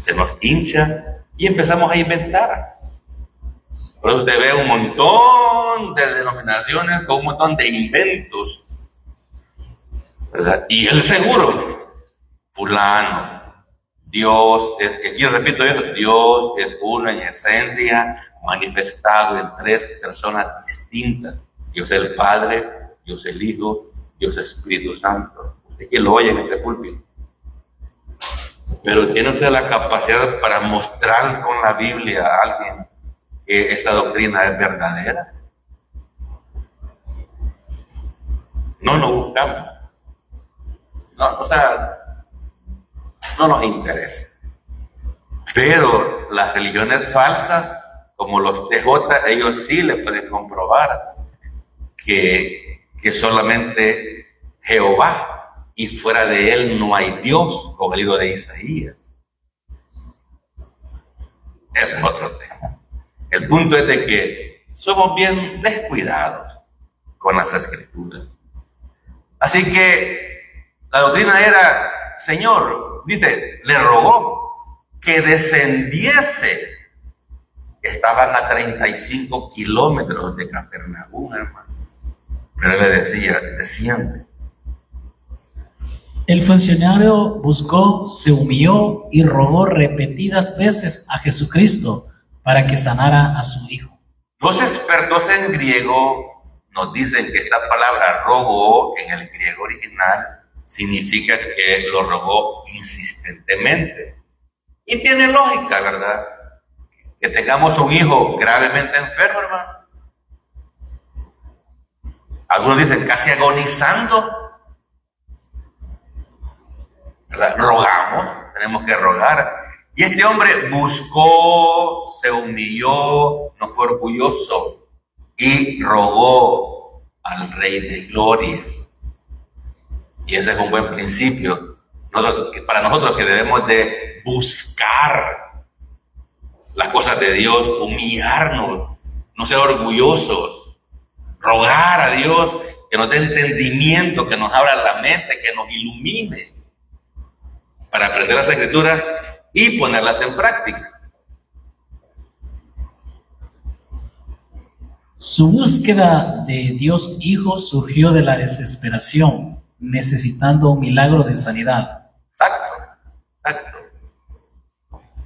Se nos hincha y empezamos a inventar. Por eso usted ve un montón de denominaciones con un montón de inventos, ¿verdad? Y el seguro, fulano, Dios, aquí repito eso, Dios es uno en esencia, manifestado en tres personas distintas. Dios el Padre, Dios el Hijo, Dios Espíritu Santo. Usted que lo oye en este púlpito. Pero tiene usted la capacidad para mostrar con la Biblia a alguien que esta doctrina es verdadera. No nos buscamos. No nos interesa. Pero las religiones falsas como los TJ, ellos sí le pueden comprobar que solamente Jehová y fuera de él no hay Dios, como el libro de Isaías. Ese es otro tema. El punto es de que somos bien descuidados con las escrituras. Así que la doctrina era, Señor, dice, le rogó que descendiese. Estaban a 35 kilómetros de Capernaum, hermano. Pero él le decía, desciende. El funcionario buscó, se humilló y rogó repetidas veces a Jesucristo para que sanara a su hijo. Los expertos en griego nos dicen que esta palabra rogó en el griego original significa que lo rogó insistentemente. Y tiene lógica, ¿verdad? Que tengamos un hijo gravemente enfermo, hermano. Algunos dicen casi agonizando, ¿verdad? Rogamos, tenemos que rogar. Y este hombre buscó, se humilló, no fue orgulloso y rogó al Rey de Gloria. Y ese es un buen principio para nosotros, que debemos de buscar las cosas de Dios, humillarnos, no ser orgullosos, rogar a Dios que nos dé entendimiento, que nos abra la mente, que nos ilumine para aprender las Escrituras y ponerlas en práctica. Su búsqueda de Dios Hijo surgió de la desesperación, necesitando un milagro de sanidad. Exacto.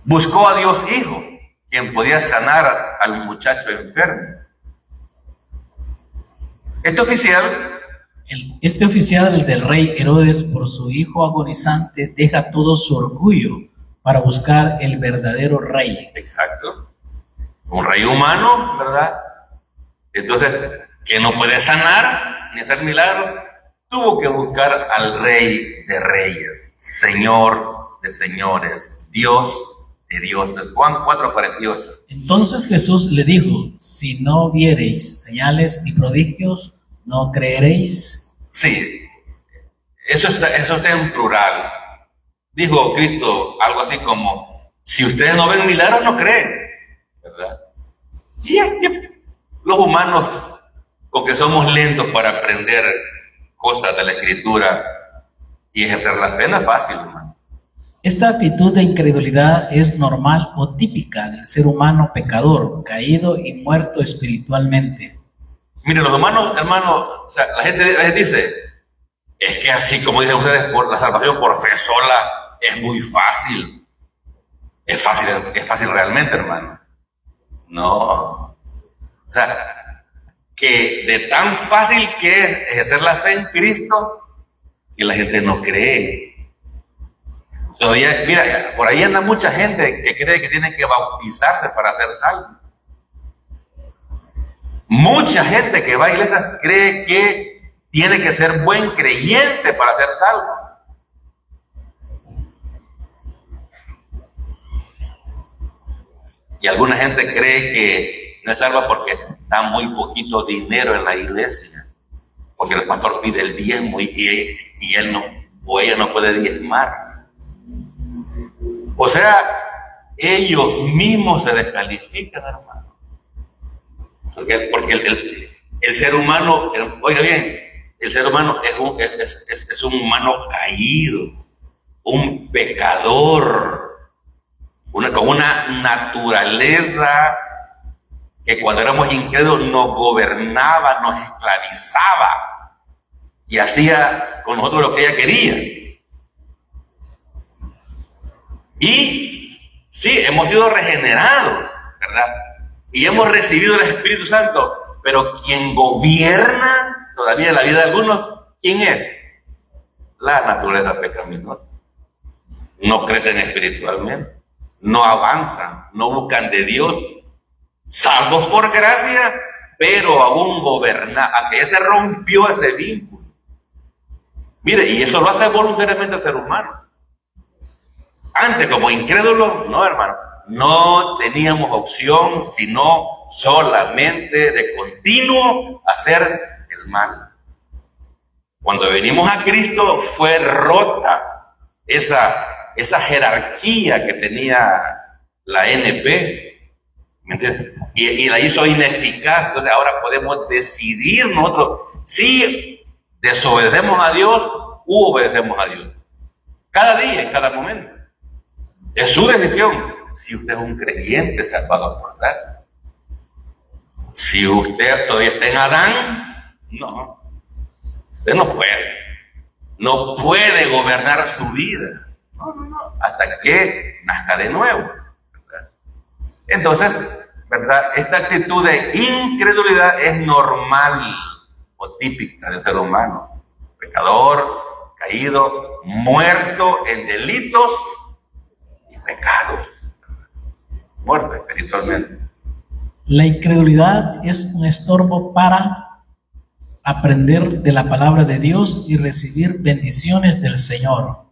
Buscó a Dios Hijo, quien podía sanar al muchacho enfermo. Este oficial del rey Herodes, por su hijo agonizante, deja todo su orgullo para buscar el verdadero rey. Exacto. Un rey humano, ¿verdad? Entonces, que no puede sanar ni hacer milagros, tuvo que buscar al Rey de Reyes, Señor de señores, Dios de dioses. Juan 4:48. Entonces Jesús le dijo, si no viereis señales y prodigios, ¿no creeréis? Sí, eso está en plural. Dijo Cristo algo así como, si ustedes no ven milagros, no creen, ¿verdad? Y es que los humanos, con que somos lentos para aprender cosas de la Escritura y ejercer la fe, no es fácil, hermano. Esta actitud de incredulidad es normal o típica del ser humano pecador, caído y muerto espiritualmente. Miren, los humanos, hermano, o sea, la gente dice, es que así como dicen ustedes, por la salvación por fe sola es muy fácil. Es fácil realmente, hermano. No. O sea, que de tan fácil que es ejercer la fe en Cristo, que la gente no cree. Todavía, mira, por ahí anda mucha gente que cree que tiene que bautizarse para ser salvo. Mucha gente que va a iglesias cree que tiene que ser buen creyente para ser salvo. Y alguna gente cree que no es salva porque da muy poquito dinero en la iglesia, porque el pastor pide el diezmo y él no, o ella no puede diezmar. O sea, ellos mismos se descalifican, hermano. Porque el ser humano, oiga bien, el ser humano es un humano caído, un pecador, con una naturaleza que cuando éramos incrédulos nos gobernaba, nos esclavizaba y hacía con nosotros lo que ella quería. Y sí, hemos sido regenerados, ¿verdad? Y hemos recibido el Espíritu Santo, pero quien gobierna todavía la vida de algunos, ¿quién es? La naturaleza pecaminosa. No crecen espiritualmente, no avanzan, no buscan de Dios, salvos por gracia, pero aún gobernados, a que ya se rompió ese vínculo. Mire, y eso lo hace voluntariamente el ser humano. Antes, como incrédulo, no, hermano, no teníamos opción sino solamente de continuo hacer el mal. Cuando venimos a Cristo fue rota esa jerarquía que tenía la NP, ¿me entiendes? Y la hizo ineficaz. Entonces ahora podemos decidir nosotros si desobedecemos a Dios u obedecemos a Dios. Cada día, en cada momento. Es su decisión. Si usted es un creyente salvado por gracia. Si usted todavía está en Adán, no. Usted no puede gobernar su vida, no, hasta que nazca de nuevo, ¿verdad? Entonces, ¿verdad? Esta actitud de incredulidad es normal o típica del ser humano, pecador, caído, muerto en delitos y pecados, muerto espiritualmente. La incredulidad es un estorbo para aprender de la palabra de Dios y recibir bendiciones del Señor.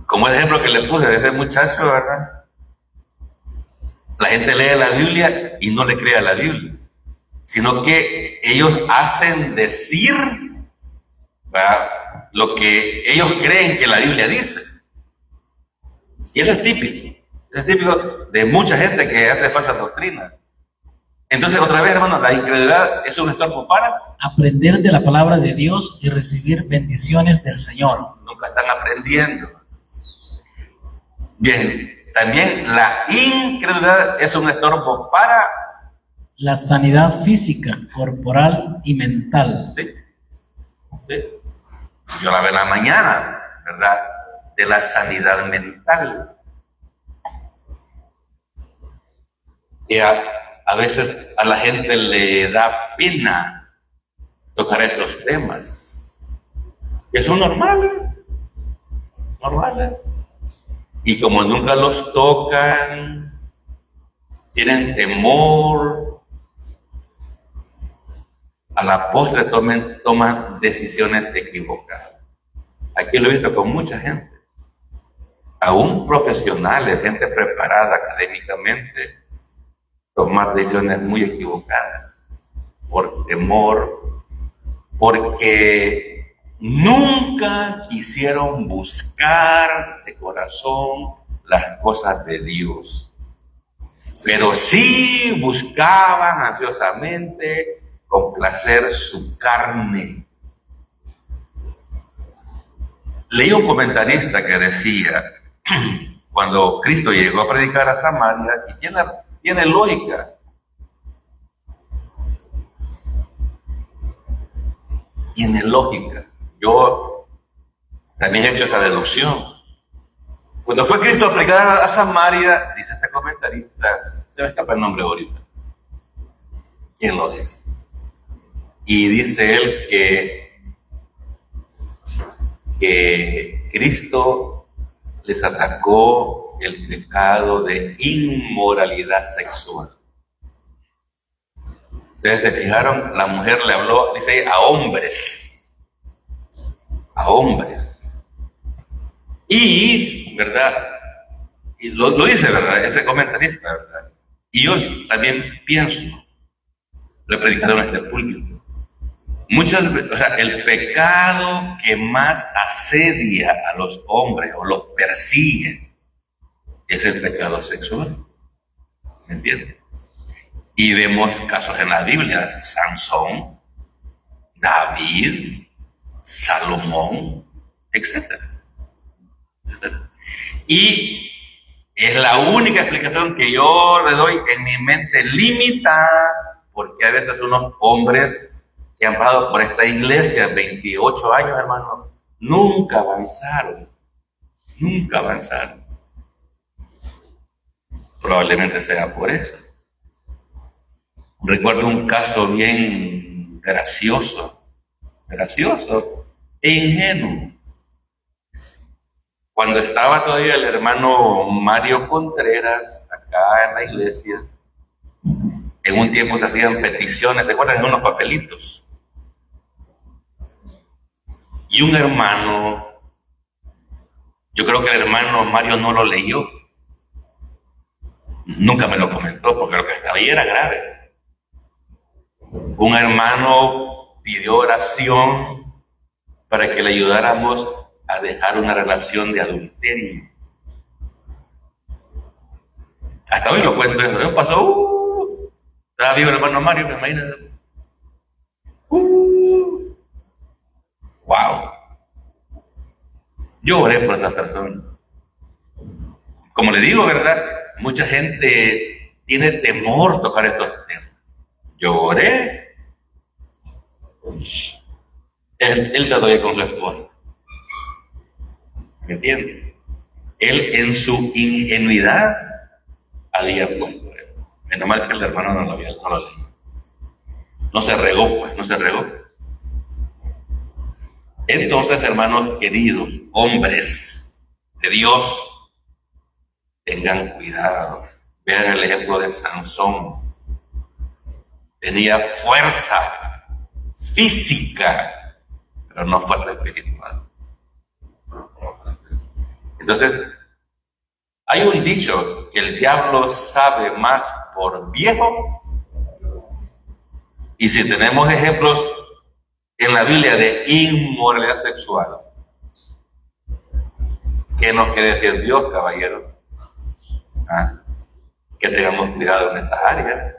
Como el ejemplo que le puse de ese muchacho, ¿verdad? La gente lee la Biblia y no le cree a la Biblia, sino que ellos hacen decir, ¿verdad?, lo que ellos creen que la Biblia dice. Y eso es típico. Es típico de mucha gente que hace falsas doctrinas. Entonces, otra vez, hermano, la incredulidad es un estorbo para aprender de la palabra de Dios y recibir bendiciones del Señor. Nunca están aprendiendo. Bien, también la incredulidad es un estorbo para la sanidad física, corporal y mental. Sí. Yo la veo en la mañana, ¿verdad? De la sanidad mental. Y a veces a la gente le da pena tocar estos temas. Que son normales. Y como nunca los tocan, tienen temor, a la postre toman decisiones equivocadas. Aquí lo he visto con mucha gente, aún profesionales, gente preparada académicamente, tomar decisiones muy equivocadas por temor, porque nunca quisieron buscar de corazón las cosas de Dios, pero sí buscaban ansiosamente complacer su carne. Leí un comentarista que decía, cuando Cristo llegó a predicar a Samaria, y tiene lógica. Tiene lógica. Yo también he hecho esa deducción. Cuando fue Cristo a predicar a Samaria, dice este comentarista, se me escapa el nombre ahorita. ¿Quién lo dice? Y dice él que Cristo les atacó el pecado de inmoralidad sexual. Ustedes se fijaron, la mujer le habló, dice, a hombres. Y, ¿verdad? Y lo dice, ¿verdad? Ese comentarista, ¿verdad? Y yo también pienso, lo he predicado en este púlpito. Muchas veces, o sea, el pecado que más asedia a los hombres o los persigue es el pecado sexual. ¿Me entiendes? Y vemos casos en la Biblia: Sansón, David, Salomón, etc. Y es la única explicación que yo le doy en mi mente limitada, porque a veces unos hombres que han pasado por esta iglesia 28 años, hermano, nunca avanzaron. Probablemente sea por eso. Recuerdo un caso bien gracioso e ingenuo. Cuando estaba todavía el hermano Mario Contreras acá en la iglesia, en un tiempo se hacían peticiones, ¿se acuerdan? En unos papelitos. Y un hermano, yo creo que el hermano Mario no lo leyó, Nunca me lo comentó porque lo que estaba ahí era grave. Un hermano pidió oración para que le ayudáramos a dejar una relación de adulterio. Hasta hoy lo cuento eso. Eso pasó. Estaba vivo el hermano Mario, me imagino. Wow. Yo oré por esa persona. Como le digo, ¿verdad? Mucha gente tiene temor tocar estos temas. Yo oré. Él todavía con su esposa. ¿Me entiende? Él en su ingenuidad había puesto. Menos mal que el hermano no lo leía. No se regó, pues, no se regó. Entonces, hermanos queridos, hombres de Dios, tengan cuidado. Vean el ejemplo de Sansón. Tenía fuerza física, pero no fuerza espiritual. Entonces, hay un dicho que el diablo sabe más por viejo. Y si tenemos ejemplos en la Biblia de inmoralidad sexual, ¿qué nos quiere decir Dios, caballero? Que tengamos cuidado en esas áreas,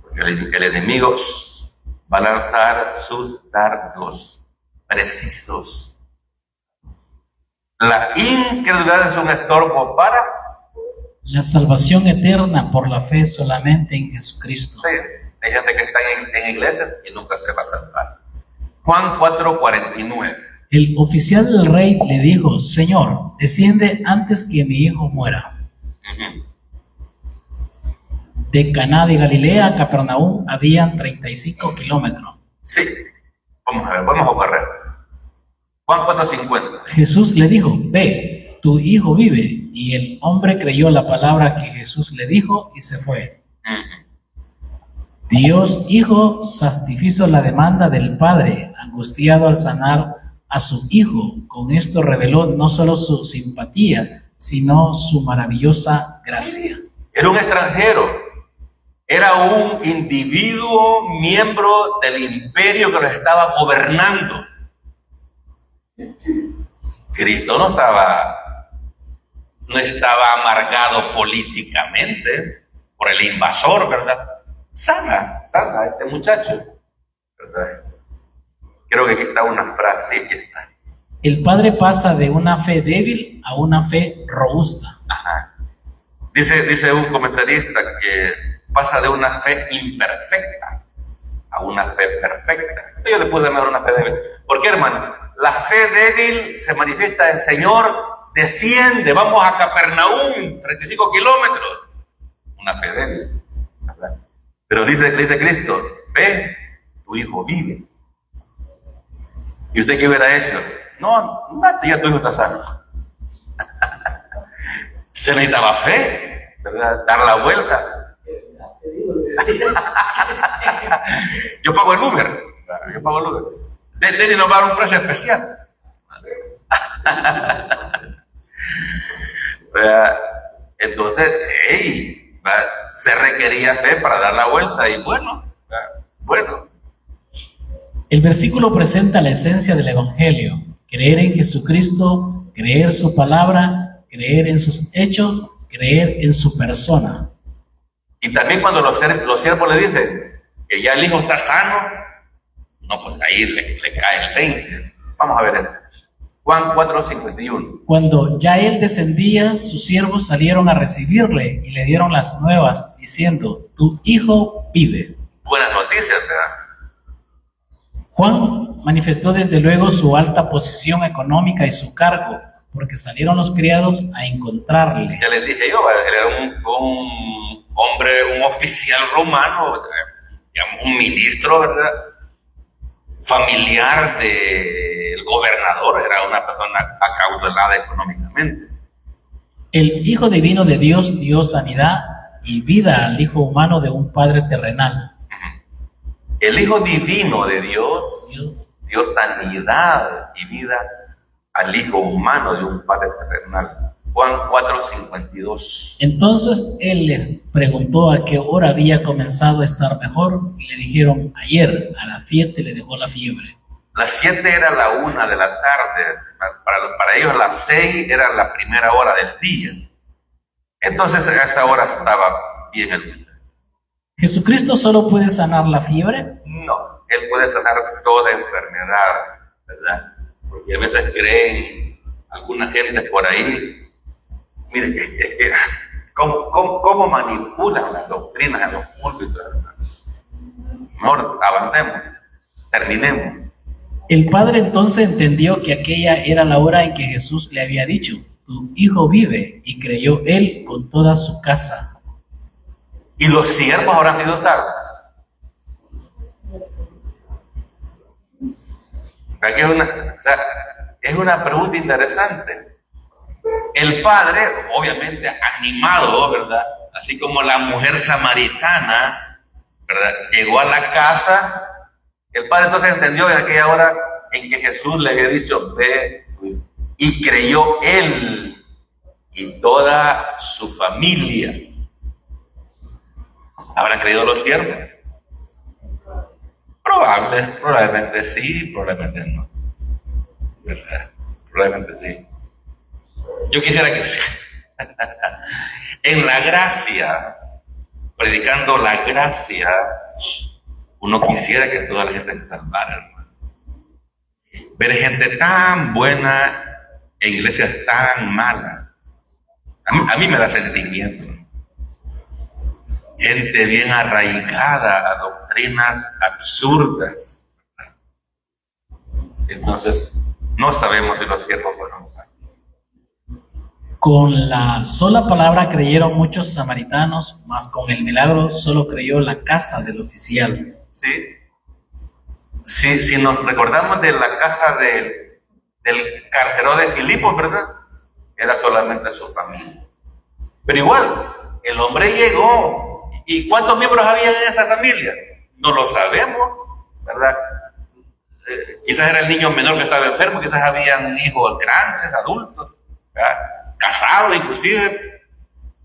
porque el enemigo va a lanzar sus dardos precisos. La incredulidad es un estorbo para la salvación eterna por la fe solamente en Jesucristo. Sí, hay gente que está en iglesias y nunca se va a salvar. Juan 4:49. El oficial del rey le dijo: Señor, desciende antes que mi hijo muera. De Caná de Galilea a Capernaum habían 35 kilómetros. Sí, vamos a ver, vamos a correr. Juan 4:50. Jesús le dijo: Ve, tu hijo vive. Y el hombre creyó la palabra que Jesús le dijo y se fue. Dios Hijo satisfizo la demanda del Padre, angustiado al sanar a su Hijo. Con esto reveló no solo su simpatía, sino su maravillosa gracia. Era un extranjero, era un individuo miembro del imperio que lo estaba gobernando. Cristo no estaba amargado políticamente por el invasor, ¿verdad? Sana este muchacho, ¿verdad? Creo que aquí está una frase que está. El Padre pasa de una fe débil a una fe robusta. Ajá. Dice un comentarista que pasa de una fe imperfecta a una fe perfecta. Yo le puse mejor una fe débil. ¿Por qué, hermano? La fe débil se manifiesta en Señor, desciende, vamos a Capernaum, 35 kilómetros. Una fe débil, ¿verdad? Pero dice Cristo: ve, tu hijo vive. ¿Y usted qué hubiera hecho? No, mate, ya tu hijo está sano. Se necesitaba fe, ¿verdad? Dar la vuelta. Yo pago el Uber. Denny nos va a dar un precio especial. Entonces, se requería fe para dar la vuelta y bueno. El versículo presenta la esencia del Evangelio: creer en Jesucristo, creer su palabra, creer en sus hechos, creer en su persona. Y también cuando los siervos le dicen que ya el hijo está sano, no, pues ahí le cae el 20. Vamos a ver esto. Juan 4:51. Cuando ya él descendía, sus siervos salieron a recibirle y le dieron las nuevas, diciendo: tu hijo vive. Buenas noticias, ¿verdad? Juan manifestó desde luego su alta posición económica y su cargo, porque salieron los criados a encontrarle. Ya les dije yo, él era un hombre, un oficial romano, digamos, un ministro, ¿verdad? Familiar del gobernador, era una persona acaudalada económicamente. El Hijo Divino de Dios dio sanidad y vida al Hijo humano de un Padre terrenal. El Hijo Divino de Dios dio sanidad y vida al Hijo humano de un Padre terrenal. Juan 4:52. Entonces él les preguntó a qué hora había comenzado a estar mejor y le dijeron, ayer a las 7 le dejó la fiebre. Las 7 era la 1 de la tarde, para ellos las 6 era la primera hora del día. Entonces a esa hora estaba bien el muchacho. ¿Jesucristo solo puede sanar la fiebre? No, Él puede sanar toda enfermedad, ¿verdad? Porque a veces creen alguna gente por ahí, mire, ¿cómo manipulan las doctrinas en los púlpitos, ¿verdad? Mejor avancemos, terminemos. El padre entonces entendió que aquella era la hora en que Jesús le había dicho, tu hijo vive, y creyó él con toda su casa. ¿Y los siervos habrán sido salvos? Aquí es una pregunta interesante. El padre, obviamente animado, ¿verdad? Así como la mujer samaritana, ¿verdad? Llegó a la casa. El padre entonces entendió en aquella hora en que Jesús le había dicho, ve, y creyó él y toda su familia. ¿Habrán creído los siervos? Probablemente sí, probablemente no. ¿Verdad? Probablemente sí. Yo quisiera que en la gracia, predicando la gracia, uno quisiera que toda la gente se salvara, hermano. Ver gente tan buena en iglesias tan malas, a mí me da sentimiento. Gente bien arraigada a doctrinas absurdas. Entonces, no sabemos si los siervos fueron salvos. Con la sola palabra creyeron muchos samaritanos, mas con el milagro solo creyó la casa del oficial. ¿Sí? Si nos recordamos de la casa del carcelero de Filipos, ¿verdad? Era solamente su familia. Pero igual, el hombre llegó. ¿Y cuántos miembros había en esa familia? No lo sabemos, ¿verdad? Quizás era el niño menor que estaba enfermo, quizás habían hijos grandes, adultos, ¿verdad? Casados inclusive,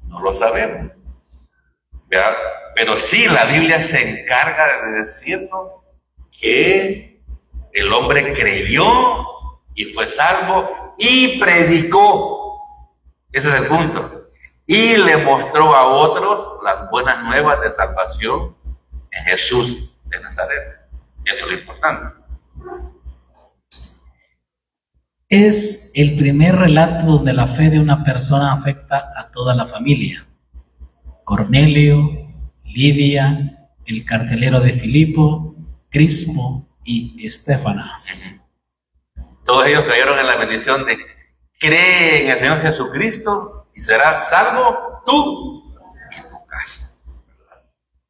no lo sabemos, ¿verdad? Pero sí, la Biblia se encarga de decirnos que el hombre creyó y fue salvo y predicó. Ese es el punto. Y le mostró a otros las buenas nuevas de salvación en Jesús de Nazaret. Eso es lo importante. Es el primer relato donde la fe de una persona afecta a toda la familia. Cornelio, Lidia, el carcelero de Filipo, Crispo y Estéfanas. Todos ellos cayeron en la bendición de cree en el Señor Jesucristo y serás salvo tú y tu casa.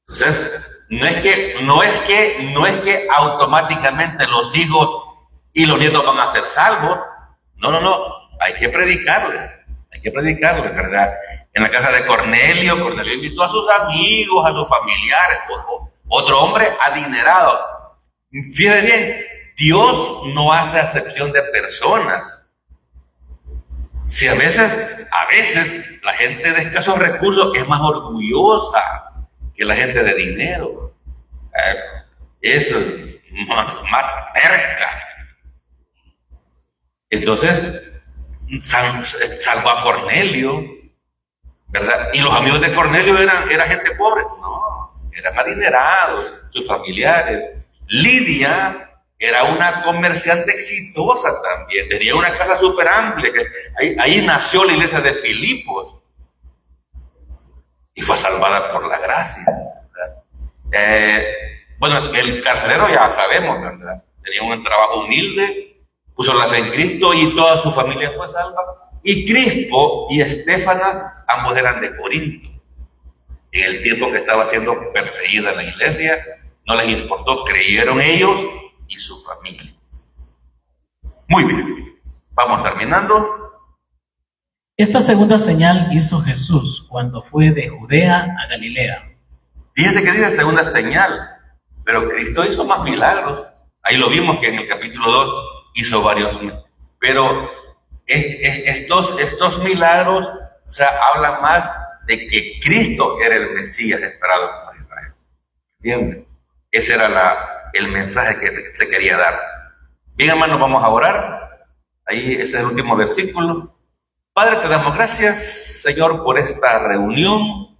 Entonces, no es que automáticamente los hijos y los nietos van a ser salvos. No. Hay que predicarles, ¿verdad? En la casa de Cornelio invitó a sus amigos, a sus familiares, otro hombre adinerado. Fíjense bien, Dios no hace acepción de personas. Si a veces la gente de escasos recursos es más orgullosa que la gente de dinero. Es más terca. Entonces, salvó a Cornelio, ¿verdad? Y los amigos de Cornelio eran gente pobre. No, eran adinerados, sus familiares. Lidia era una comerciante exitosa también, tenía una casa súper amplia, ahí nació la iglesia de Filipos y fue salvada por la gracia, ¿verdad? Bueno, el carcelero ya sabemos, ¿verdad? Tenía un trabajo humilde, puso la fe en Cristo y toda su familia fue salva. Y Crispo y Estéfanas, ambos eran de Corinto. En el tiempo que estaba siendo perseguida la iglesia, no les importó, creyeron ellos y su familia. Muy bien, vamos terminando. Esta segunda señal hizo Jesús cuando fue de Judea a Galilea. Fíjense que dice segunda señal, pero Cristo hizo más milagros. Ahí lo vimos que en el capítulo 2 hizo varios, pero estos milagros, o sea, hablan más de que Cristo era el Mesías esperado por Israel. ¿Entienden? Ese era el mensaje que se quería dar. Bien, hermanos, vamos a orar. Ahí ese es el último versículo. Padre, te damos gracias, Señor, por esta reunión.